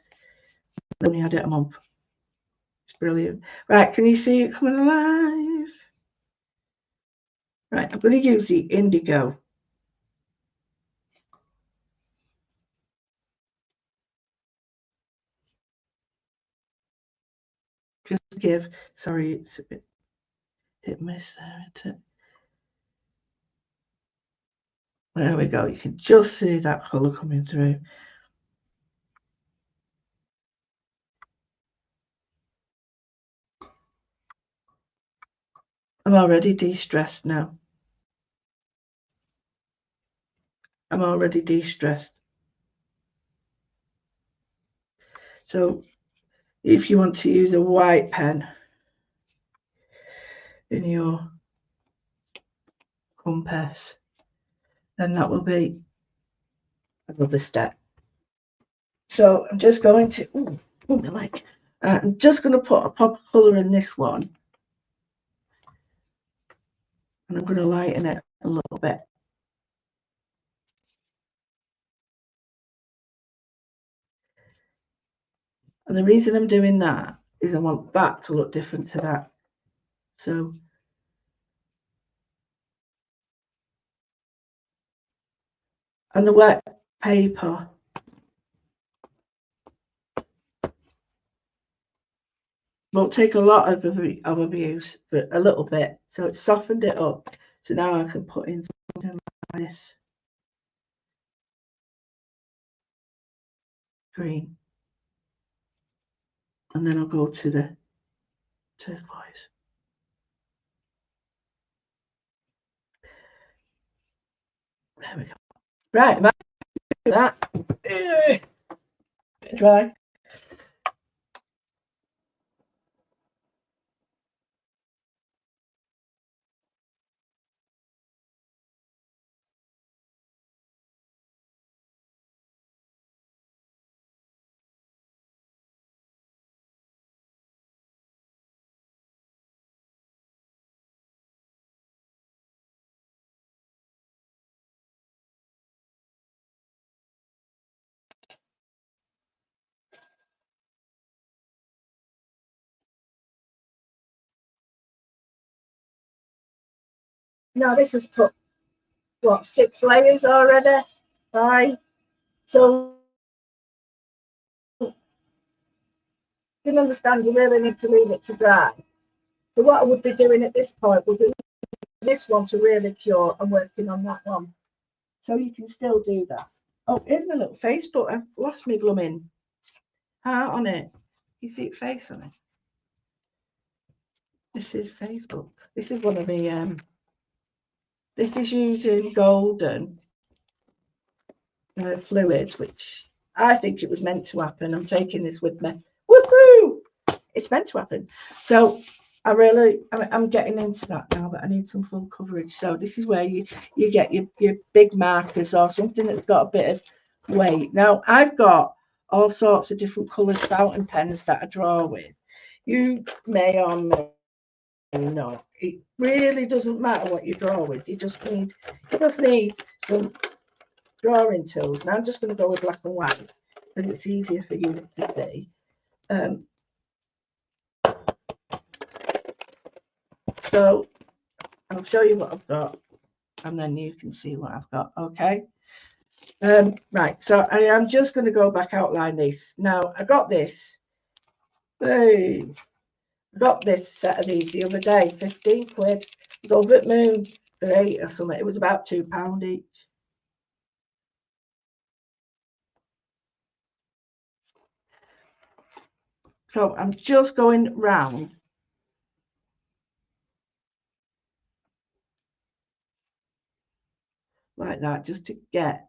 I only had it a month. It's brilliant. Right, can you see it coming alive? Right, I'm going to use the indigo. Just to give, sorry, it's a bit hit miss there, isn't it? There we go. You can just see that colour coming through. I'm already de-stressed now. I'm already de-stressed. So if you want to use a white pen in your compass, then that will be another step. So I'm just going to, I'm just going to put a pop of colour in this one. And I'm going to lighten it a little bit. And the reason I'm doing that is I want that to look different to that. So and the wet paper won't take a lot of abuse, but a little bit. So it's softened it up. So now I can put in something like this. Green. And then I'll go to the turquoise. There we go. Right, that. Dry. Now this has took what, 6 layers already? 5. So you can understand you really need to leave it to dry. So what I would be doing at this point would be this one to really cure and working on that one. So you can still do that. Oh, here's my little Facebook. I've lost my blooming heart on it. You see it face on it? This is Facebook. This is one of the this is using golden fluids, which I think it was meant to happen. I'm taking this with me. Woohoo! It's meant to happen. So I'm getting into that now, but I need some full coverage. So this is where you get your big markers or something that's got a bit of weight. Now I've got all sorts of different coloured fountain pens that I draw with. You may or may not. It really doesn't matter what you draw with. You just need some drawing tools. Now I'm just going to go with black and white because it's easier for you to see. So I'll show you what I've got and then you can see what I've got. Okay. Right, so I am just going to go back outline this. Now I got this. Hey, I got this set of these the other day, 15 quid. It was over at Moon for 8 or something. It was about £2 each. So I'm just going round like that just to get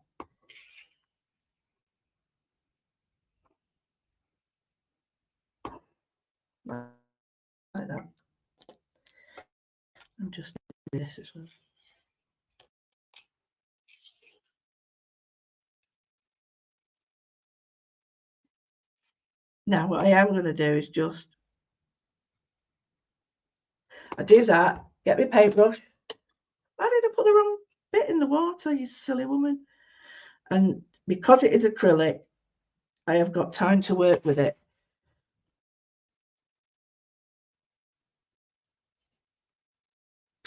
like that. And just do this as well. Now what I am going to do is just I do that, get my paintbrush. Why did I put the wrong bit in the water, you silly woman? And because it is acrylic, I have got time to work with it.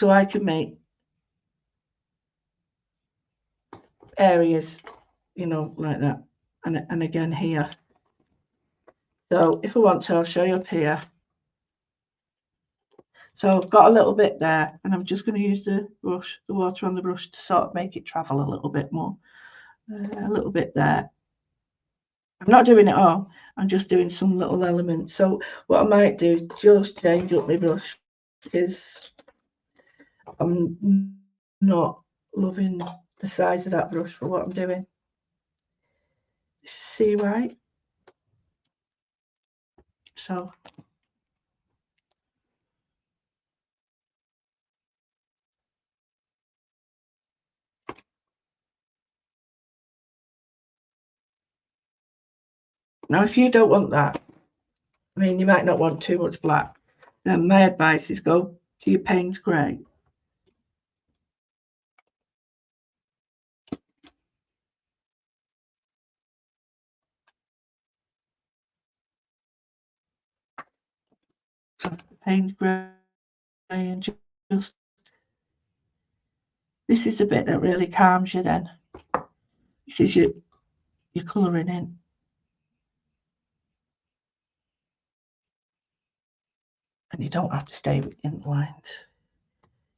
So I can make areas, you know, like that. And again here. So if I want to, I'll show you up here. So I've got a little bit there, and I'm just going to use the brush, the water on the brush, to sort of make it travel a little bit more. A little bit there. I'm not doing it all. I'm just doing some little elements. So what I might do is just change up my brush because I'm not loving the size of that brush for what I'm doing. See why? So now if you don't want that, I mean, you might not want too much black. My advice is go to your Payne's Grey. Payne's Grey, and just this is the bit that really calms you then, because you're colouring in. And you don't have to stay in lines.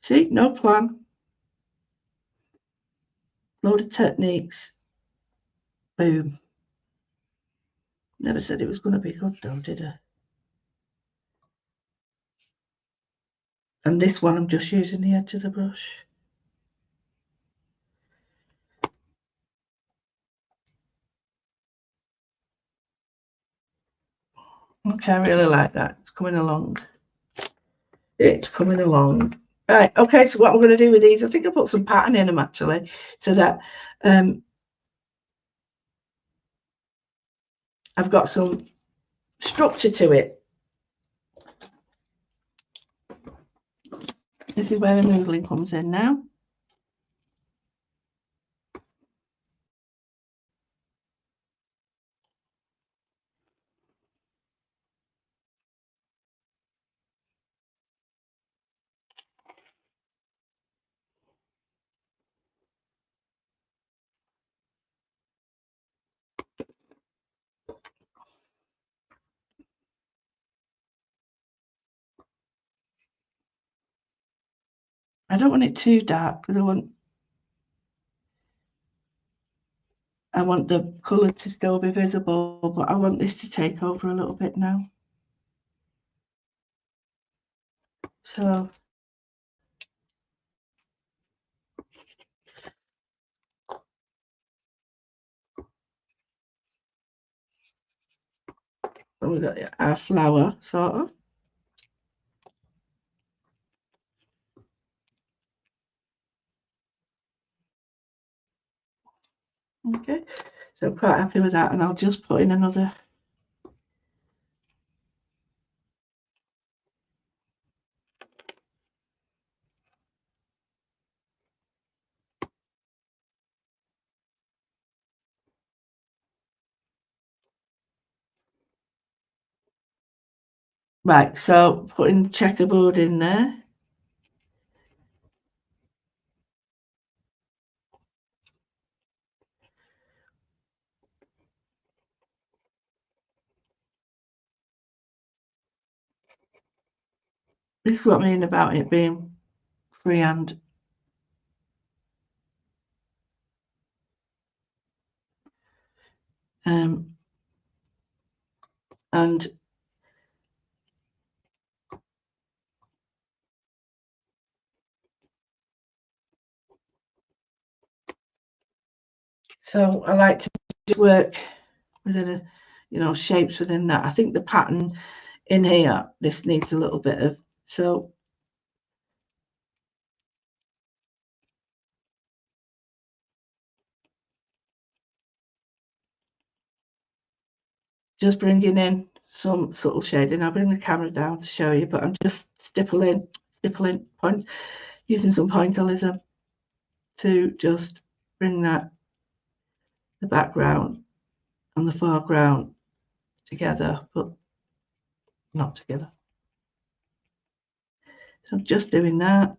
See, no plan. Load of techniques. Boom. Never said it was going to be good though, did I? And this one, I'm just using the edge of the brush. Okay, I really like that. It's coming along. It's coming along. Right, okay, so what I'm going to do with these, I think I put some pattern in them actually, so that I've got some structure to it. This is where the noodling comes in now. I don't want it too dark because I want I want the colour to still be visible, but I want this to take over a little bit now. So we've got our flower, sort of. Okay, so I'm quite happy with that, and I'll just put in another. Right, so putting checkerboard in there. This is what I mean about it being freehand. And so I like to work within a, you know, shapes within that. I think the pattern in here, this needs a little bit of, so just bringing in some subtle shading. I'll bring the camera down to show you, but I'm just stippling, point, using some pointillism to just bring that, the background and the foreground together, but not together. So I'm just doing that.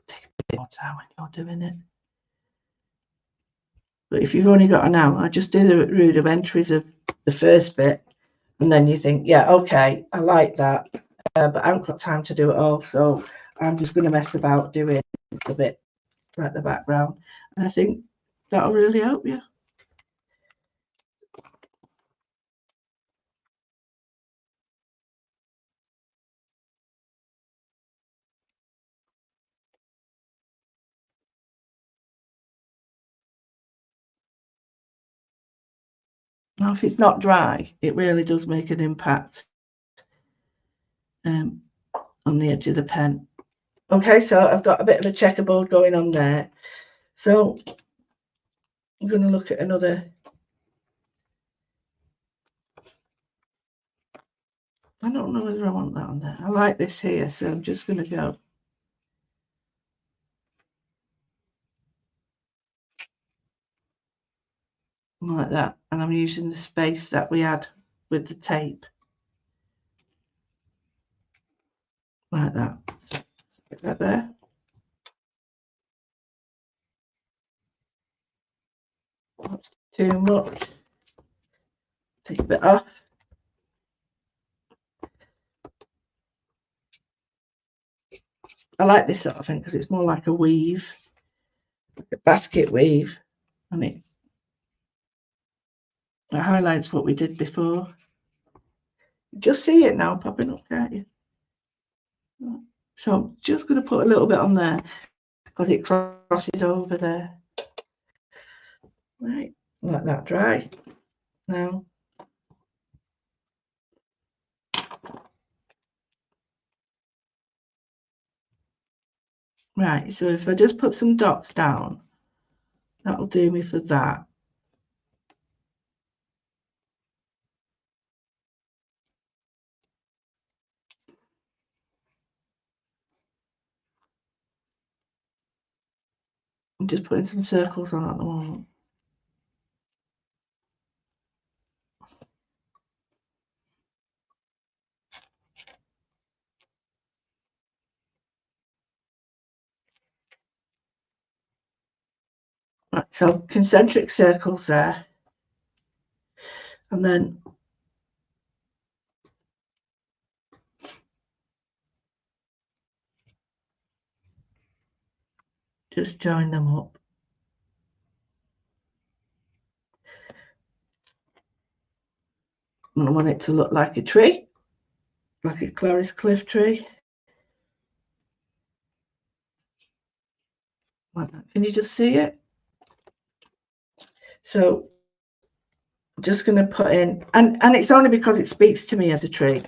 Take a bit more time when you're doing it. But if you've only got an hour, just do the rudimentaries of the first bit, and then you think, yeah, okay, I like that, but I haven't got time to do it all, so I'm just going to mess about doing a bit like the background, and I think that'll really help you. Now, if it's not dry, it really does make an impact on the edge of the pen. Okay, so I've got a bit of a checkerboard going on there. So I'm going to look at another. I don't know whether I want that on there. I like this here, so I'm just going to go like that, and I'm using the space that we had with the tape like that. Put that there. That's too much. Take a bit off. I like this sort of thing because it's more like a weave, like a basket weave, and it highlights what we did before. Just see it now popping up, can't you? So I'm just going to put a little bit on there because it crosses over there. Right, let that dry. Now, right, so if I just put some dots down, that'll do me for that. I'm just putting some circles on at the moment. Right, so concentric circles there, and then just join them up. And I want it to look like a tree, like a Clarice Cliff tree. Like that. Can you just see it? So I'm just going to put in, and it's only because it speaks to me as a tree.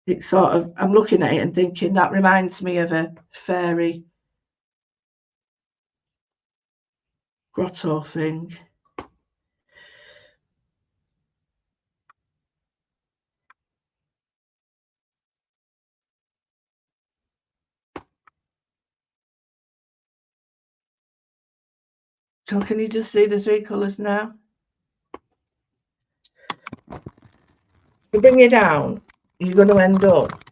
It's sort of, I'm looking at it and thinking that reminds me of a fairy grotto thing. So can you just see the three colours now? To bring it down, you're going to end up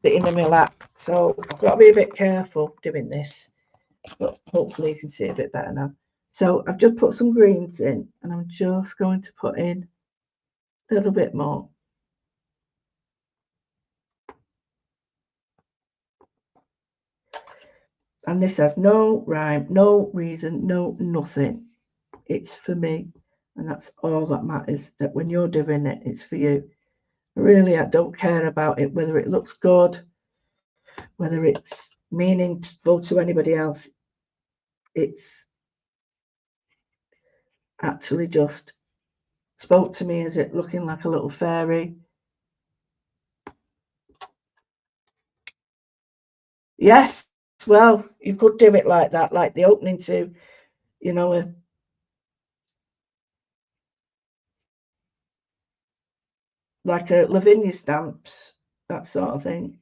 sitting in my lap. So I've got to be a bit careful doing this, but hopefully you can see a bit better now. So I've just put some greens in, and I'm just going to put in a little bit more. And this has no rhyme, no reason, no nothing. It's for me, and that's all that matters, that when you're doing it, it's for you. Really, I don't care about it, whether it looks good, whether it's meaningful to anybody else. It's actually just spoke to me as it looking like a little fairy. Yes, well, you could do it like that, like the opening to, you know, like a Lavinia stamps, that sort of thing.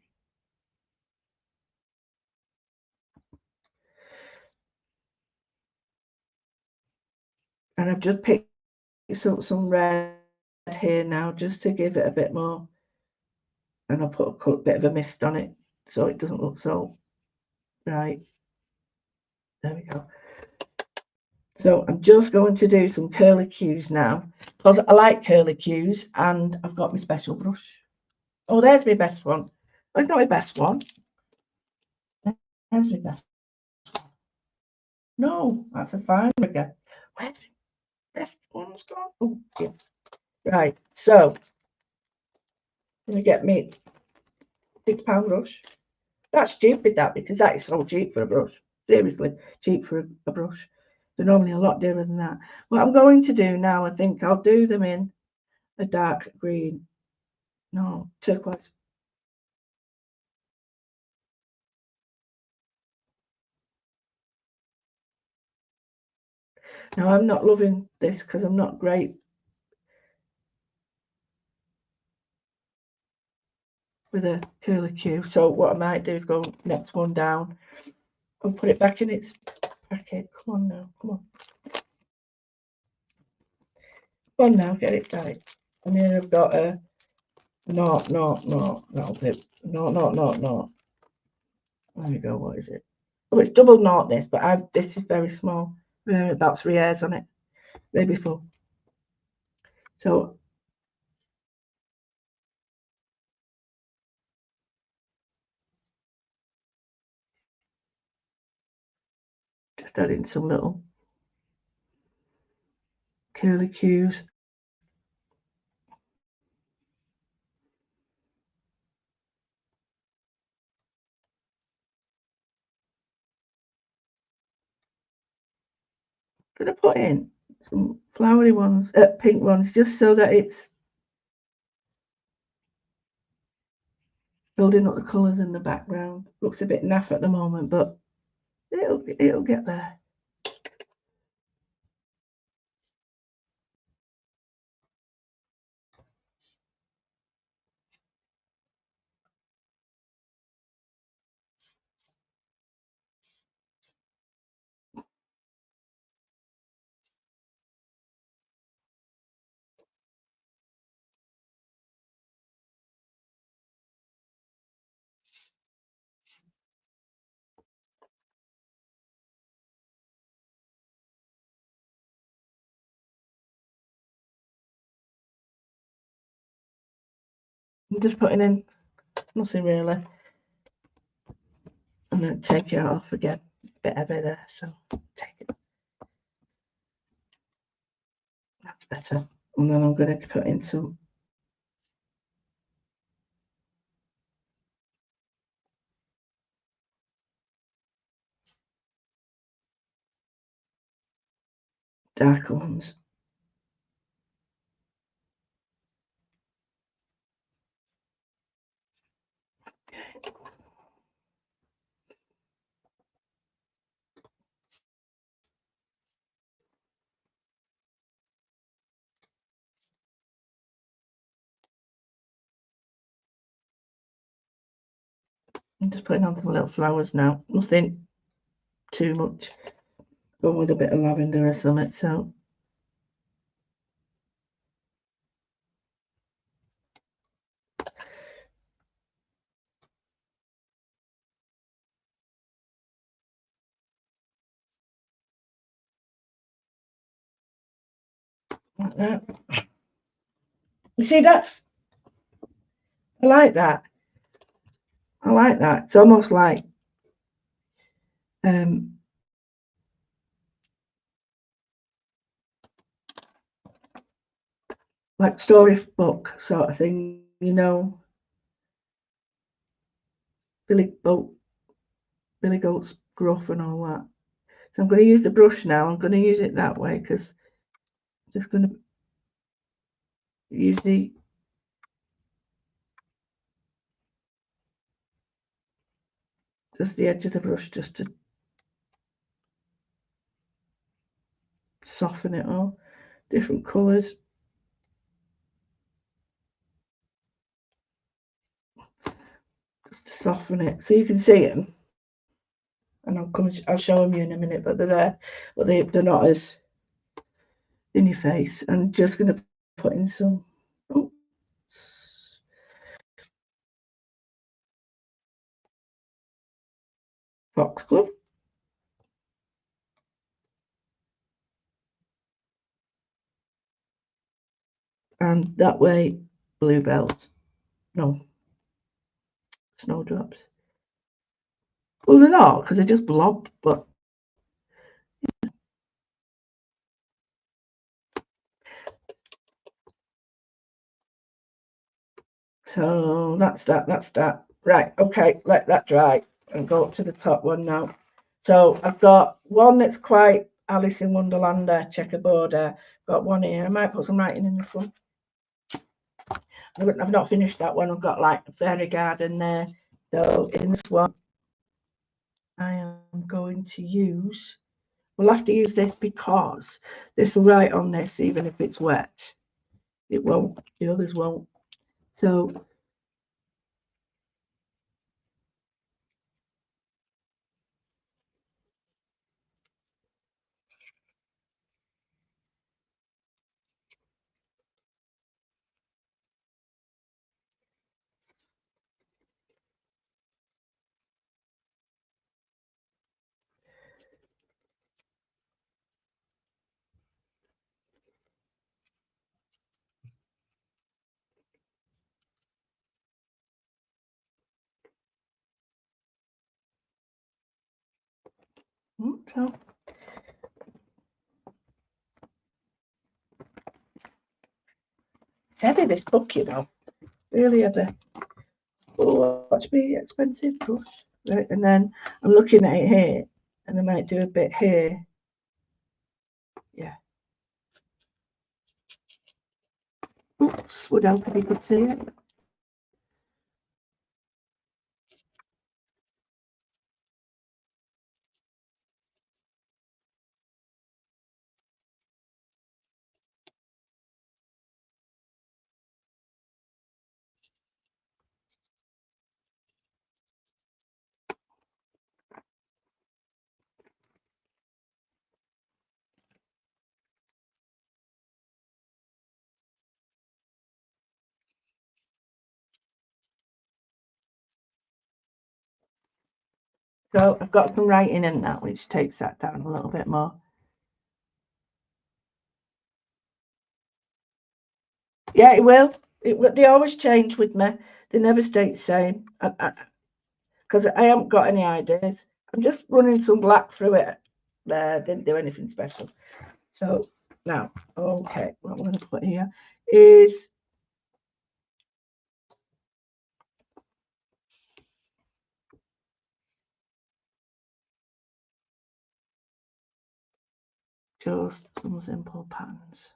And I've just picked some red here now just to give it a bit more, and I'll put a bit of a mist on it so it doesn't look so bright. There we go. So I'm just going to do some curlicues now, because I like curlicues, and I've got my special brush. Oh, there's my best one. Oh, it's not my best one. There's my best one. No, that's a fine rigger. Where's my best one's gone? Oh, yeah. Right, so I'm going to get me £6 brush. That's stupid, that, because that is so cheap for a brush. Seriously, cheap for a brush. They're normally a lot dearer than that. What I'm going to do now, I think I'll do them in a dark green. No, turquoise. Now, I'm not loving this because I'm not great with a curlicue. So what I might do is go next one down and put it back in its packet. Come on now, come on. Come on now, get it right. And then I've got a no. That'll do. No. There we go. What is it? Oh, it's double knot this, but this is very small. About 3 hairs on it, maybe 4. So just adding some little curlicues. I'm gonna put in some flowery ones, pink ones, just so that it's building up the colours in the background. Looks a bit naff at the moment, but it'll get there. I'm just putting in nothing really. I'm going to take it off again. A bit heavy there, so take it. That's better. And then I'm going to put in some darker ones. I'm just putting on some little flowers now. Nothing too much. Going with a bit of lavender or something. So like that. You see, that's, I like that. I like that. It's almost like storybook sort of thing, you know. Billy Goat's Gruff and all that. So I'm going to use the brush now. I'm going to use it that way because I'm just going to use just the edge of the brush just to soften it all. Different colours. Just to soften it. So you can see them. And I'll show them you in a minute, but they're there. But they're not as in your face. I'm just going to put in some foxglove. And that way, bluebells. No, snowdrops. Well, they're not because they just blob, but so that's that. Right, okay, let that dry and go up to the top one now. So I've got one that's quite Alice in Wonderland checkerboard. Got one here. I might put some writing in this one. I've not finished that one. I've got like a fairy garden there. So in this one, I am going to use, we'll have to use this because this will write on this even if it's wet. It won't, the others won't. So it's heavy, this book, you know. Really heavy. Oh, watch me, expensive brush. Right, and then I'm looking at it here, and I might do a bit here. Yeah. Oops, would help if you could see it. So I've got some writing in that, which takes that down a little bit more. Yeah, it will. They always change with me. They never stay the same. Because I haven't got any ideas. I'm just running some black through it. There, didn't do anything special. So Now, okay, what I'm going to put here is just some simple patterns.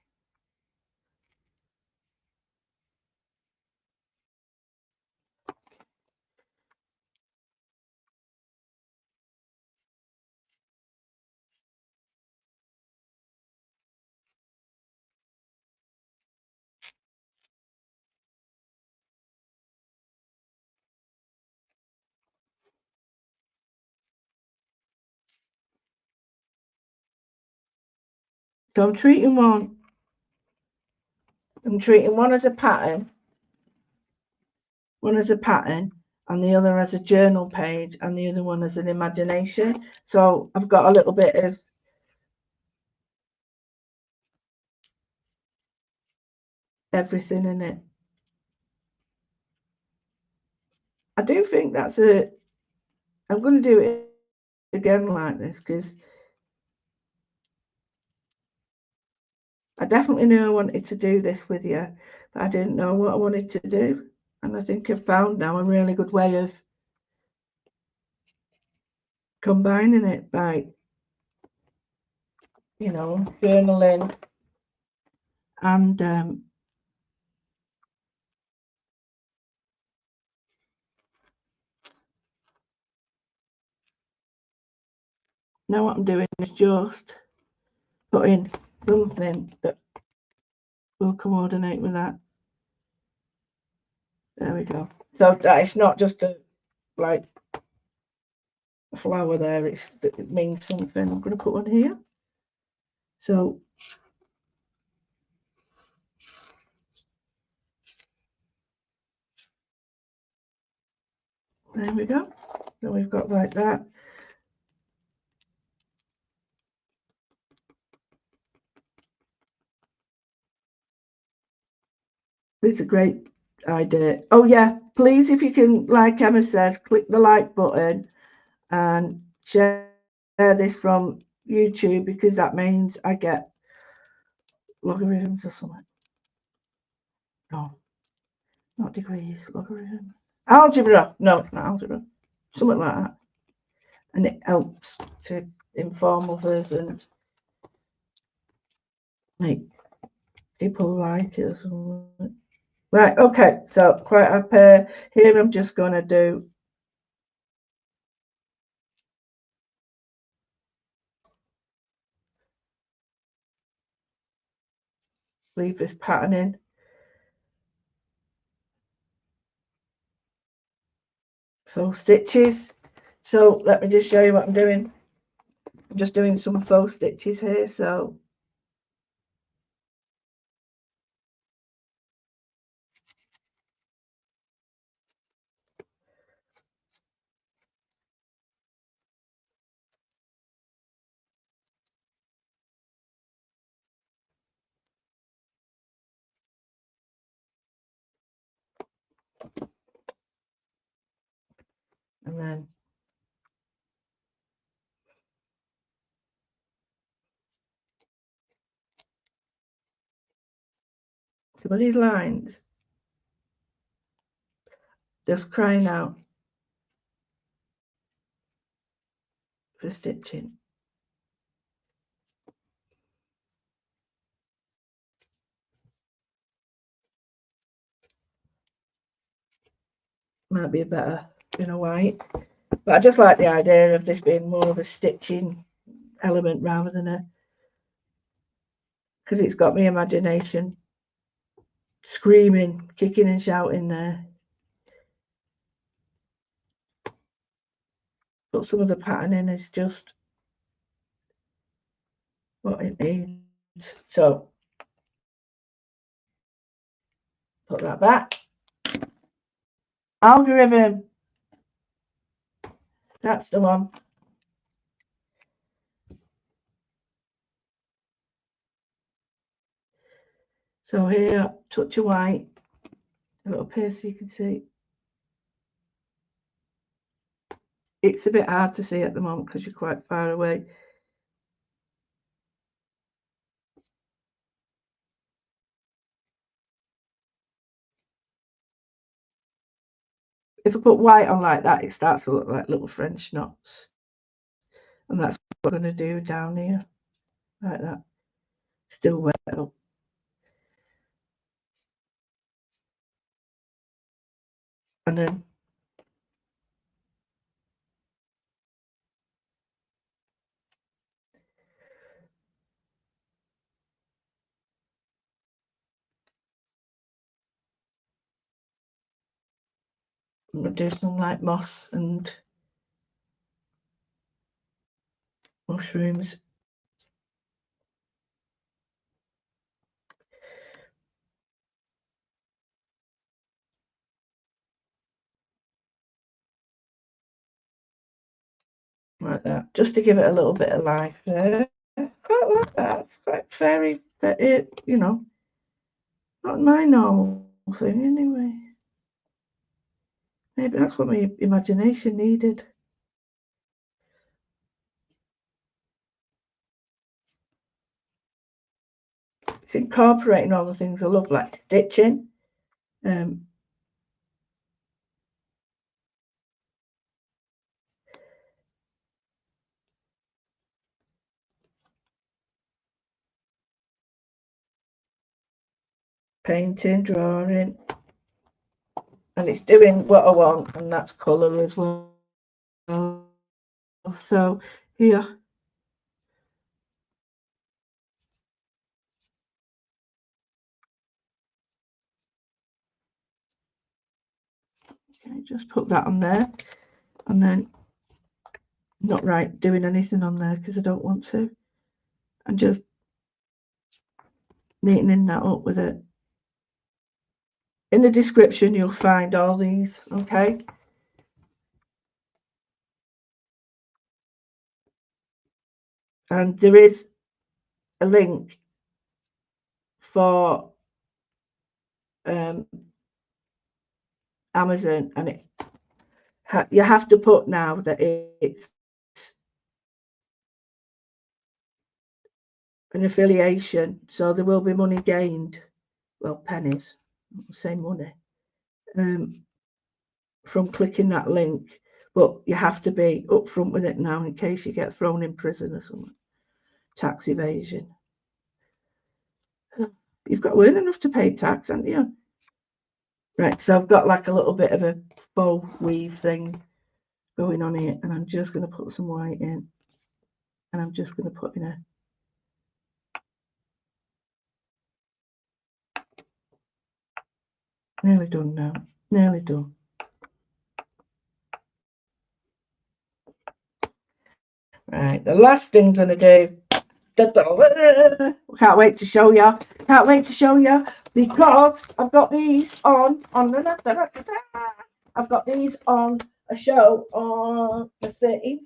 So I'm treating one as a pattern, and the other as a journal page, and the other one as an imagination. So I've got a little bit of everything in it. I do think that's I'm going to do it again like this because I definitely knew I wanted to do this with you, but I didn't know what I wanted to do. And I think I've found now a really good way of combining it by, you know, journaling and now what I'm doing is just putting something that will coordinate with that. There we go. So that it's not just a like a flower there, it means something. I'm going to put one here. So there we go. So we've got like that. It's a great idea. Oh yeah, please, if you can, like Emma says, click the like button and share this from YouTube, because that means I get logarithms or something. No, not degrees, logarithm. Algebra. No, it's not algebra. Something like that. And it helps to inform others and make people like it or something. Right, okay, so quite a pair. Here I'm just going to do leave this pattern in. Faux stitches. So let me just show you what I'm doing. I'm just doing some faux stitches here. So and then some of these lines just crying out for stitching. Might be a better in a white, but I just like the idea of this being more of a stitching element rather than a, because it's got my imagination screaming, kicking and shouting there. But some of the patterning is just what it needs. So put that back. Algorithm. That's the one. So here, touch of white, a little here so you can see. It's a bit hard to see at the moment because you're quite far away. if I put white on like that, it starts to look like little French knots. And that's what I'm going to do down here, like that. Still wet up. And then I'm going to do some like moss and mushrooms. Like that, just to give it a little bit of life there. Quite like that. It's quite very, you know, not my normal thing anyway. Maybe that's what my imagination needed. It's incorporating all the things I love, like stitching, painting, drawing, and it's doing what I want, and that's colour as well. So here, okay, just put that on there, and then not right doing anything on there because I don't want to, and just neatening that up with it. In the description you'll find all these, okay? And there is a link for Amazon, and you have to put now that it's an affiliation, so there will be money gained, well, pennies, say money, from clicking that link, but you have to be upfront with it now in case you get thrown in prison or something. Tax evasion. You've got to earn enough to pay tax, haven't you? Right, so I've got like a little bit of a faux weave thing going on here, and I'm just going to put some white in, and I'm just going to put in a nearly done now, nearly done. Right, the last thing I'm going to do, can't wait to show you, because I've got these on I've got these on a show on the 13th.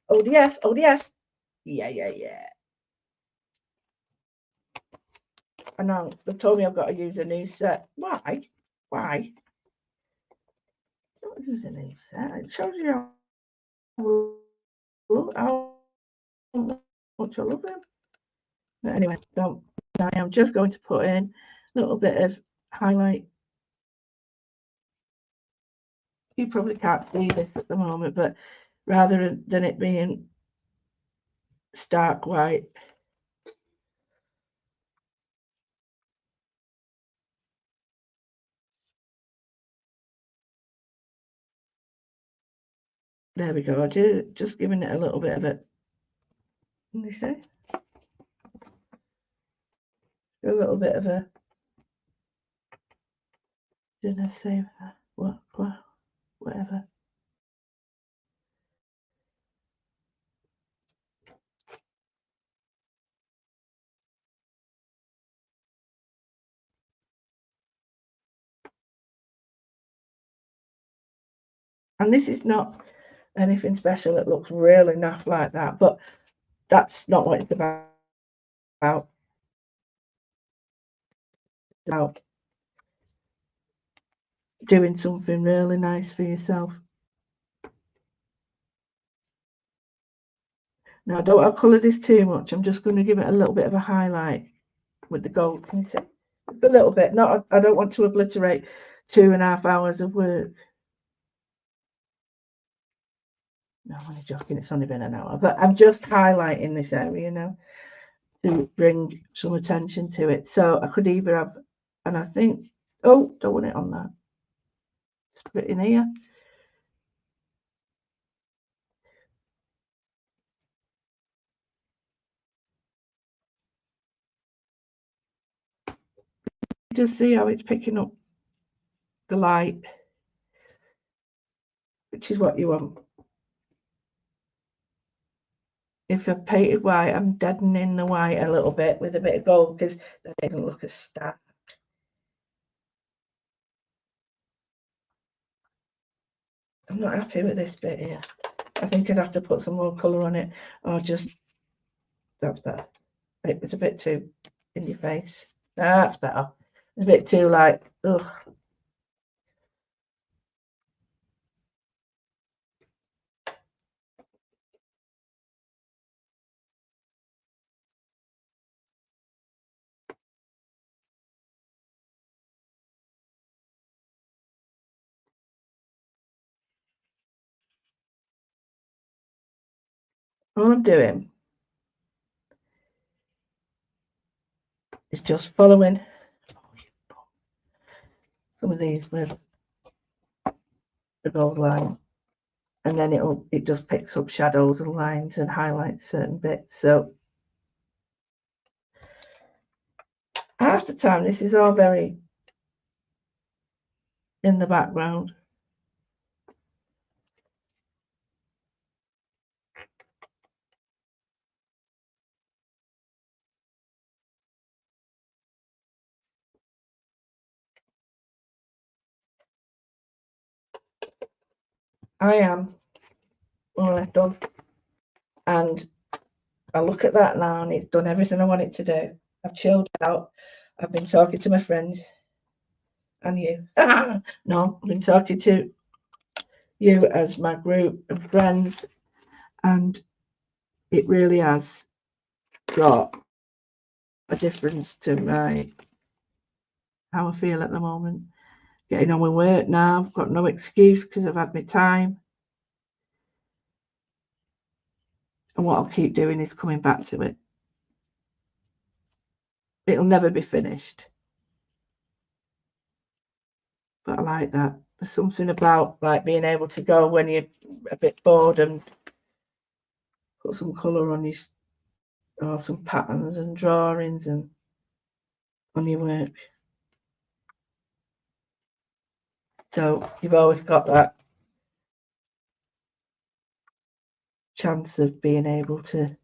ODS, yeah. And now they've told me I've got to use a new set. Why? Don't use a new set. It shows you how much I love them. But anyway, I'm just going to put in a little bit of highlight. You probably can't see this at the moment, but rather than it being stark white, there we go. Just giving it a little bit of it. You see? A little bit of a, did I say what, whatever. And this is not anything special. It looks really naff like that, but that's not what it's about. It's about doing something really nice for yourself. Now I don't want to colour this too much. I'm just going to give it a little bit of a highlight with the gold. Can you see? Just a little bit. I don't want to obliterate 2.5 hours of work. No, I'm only joking, it's only been an hour, but I'm just highlighting this area now to bring some attention to it. So I could either have, and I think, oh, don't want it on that. Just put it in here. Just see how it's picking up the light, which is what you want. If I've painted white, I'm deadening the white a little bit with a bit of gold because then it doesn't look as stark. I'm not happy with this bit here. I think I'd have to put some more colour on it, or just, that's better. It was a bit too in your face. That's better. It's a bit too like, ugh. All I'm doing is just following some of these with the gold line, and then it just picks up shadows and lines and highlights certain bits. So half the time this is all very in the background. I am more or less done, and I look at that now and it's done everything I want it to do. I've chilled out. I've been talking to my friends and you. No, I've been talking to you as my group of friends, and it really has got a difference to my how I feel at the moment. Getting on with work now, I've got no excuse because I've had my time. And what I'll keep doing is coming back to it. It'll never be finished. But I like that. There's something about like being able to go when you're a bit bored and put some colour on your, or some patterns and drawings and on your work. So you've always got that chance of being able to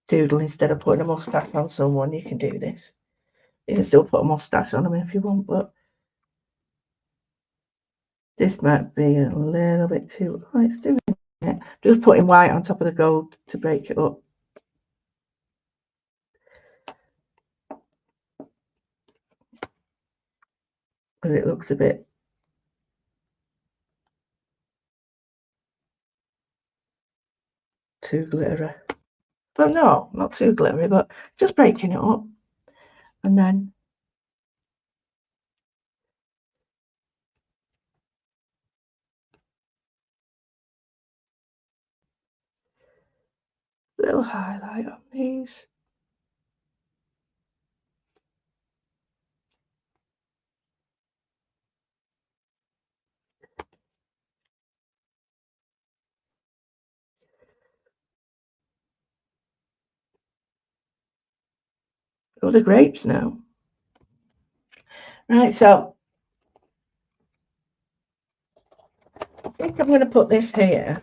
doodle instead of putting a mustache on someone. You can do this. You can still put a mustache on them if you want, but this might be a little bit too, oh, it's doing it. Just putting white on top of the gold to break it up. Because it looks a bit too glittery. Well, no, not too glittery, but just breaking it up. And then a little highlight on these. Oh, the grapes now. Right, so I think I'm going to put this here.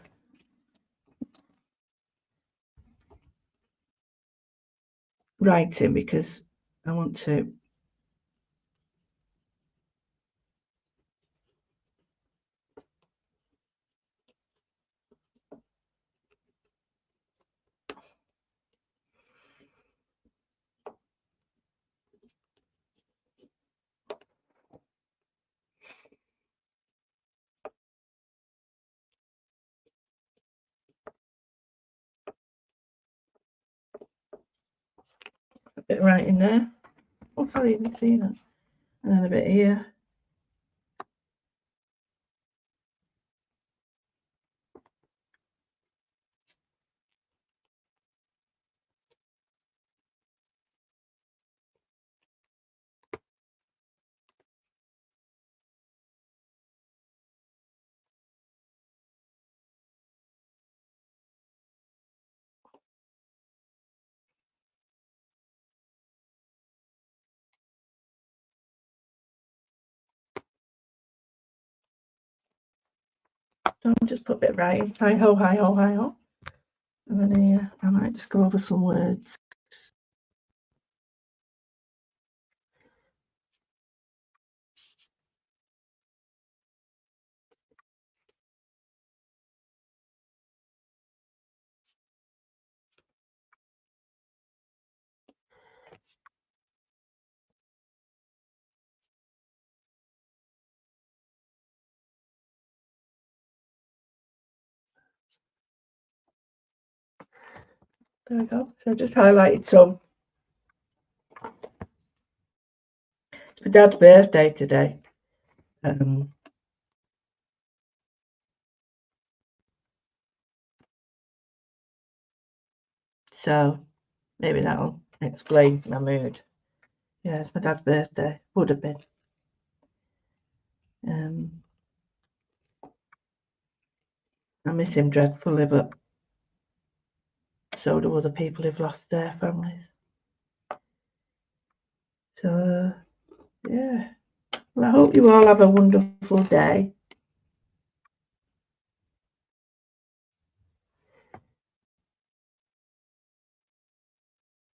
Writing because I want to put it right in there. Oh, sorry, you didn't see that. And then a bit here. So I'll just put a bit of writing. Hi ho, hi ho, hi ho. And then here, I might just go over some words. There we go. So I just highlighted some. It's my dad's birthday today. So maybe that'll explain my mood. Yeah, it's my dad's birthday. Would have been. I miss him dreadfully, but so do other people who've lost their families. So, yeah. Well, I hope you all have a wonderful day.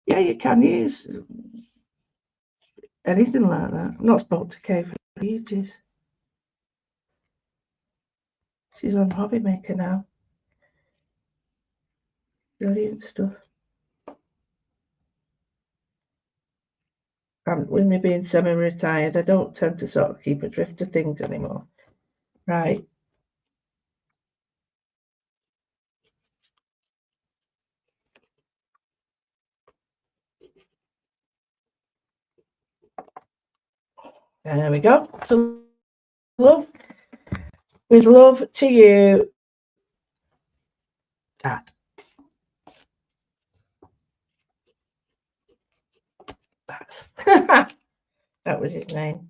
Yeah, you can use anything like that. I've not spoken to Kay for ages. She's on Hobby Maker now. Brilliant stuff. And with me being semi-retired, I don't tend to sort of keep adrift of things anymore. Right. There we go. So, love. With love to you, Dad. That was his name.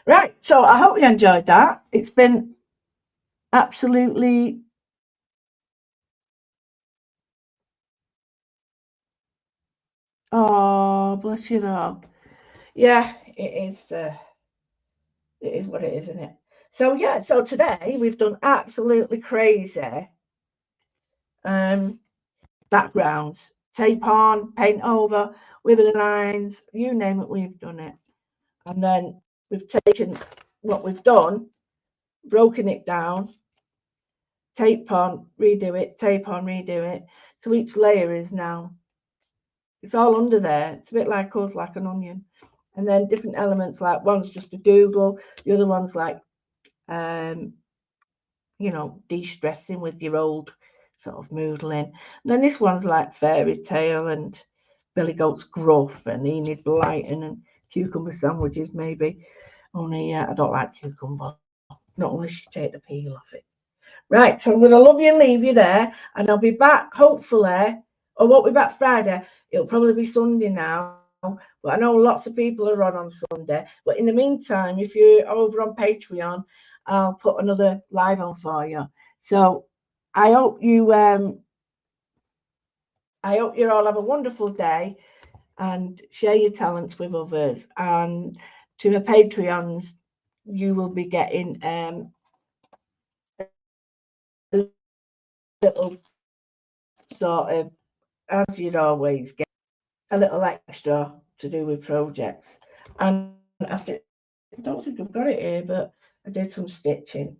Right. So I hope you enjoyed that. It's been absolutely bless you all. Yeah, it is. It is what it is, isn't it? So yeah. So today we've done absolutely crazy backgrounds, tape on, paint over, wibbly lines, you name it, we've done it. And then we've taken what we've done, broken it down, tape on, redo it, tape on, redo it. So each layer is now, it's all under there. It's a bit like us, like an onion. And then different elements, like one's just a doodle, the other one's like, you know, de-stressing with your old sort of moodling. And then this one's like fairy tale and Billy Goat's Gruff and Enid Blyton and cucumber sandwiches, maybe. Only I don't like cucumber, not unless you take the peel off it. Right, so I'm going to love you and leave you there, and I'll be back hopefully. I won't be back Friday. It'll probably be Sunday now. But I know lots of people are on Sunday. But in the meantime, if you're over on Patreon, I'll put another live on for you. So I hope you all have a wonderful day and share your talents with others. And to the Patreons, you will be getting a little sort of, as you'd always get, a little extra to do with projects. And I don't think I've got it here, but I did some stitching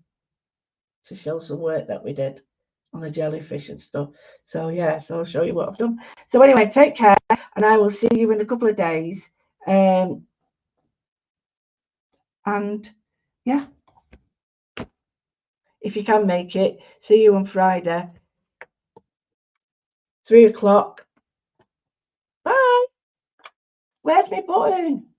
to show some work that we did on the jellyfish and stuff. So yeah, so I'll show you what I've done. So anyway, take care, and I will see you in a couple of days. And yeah, if you can make it, see you on Friday, 3 o'clock. Bye. Where's my button?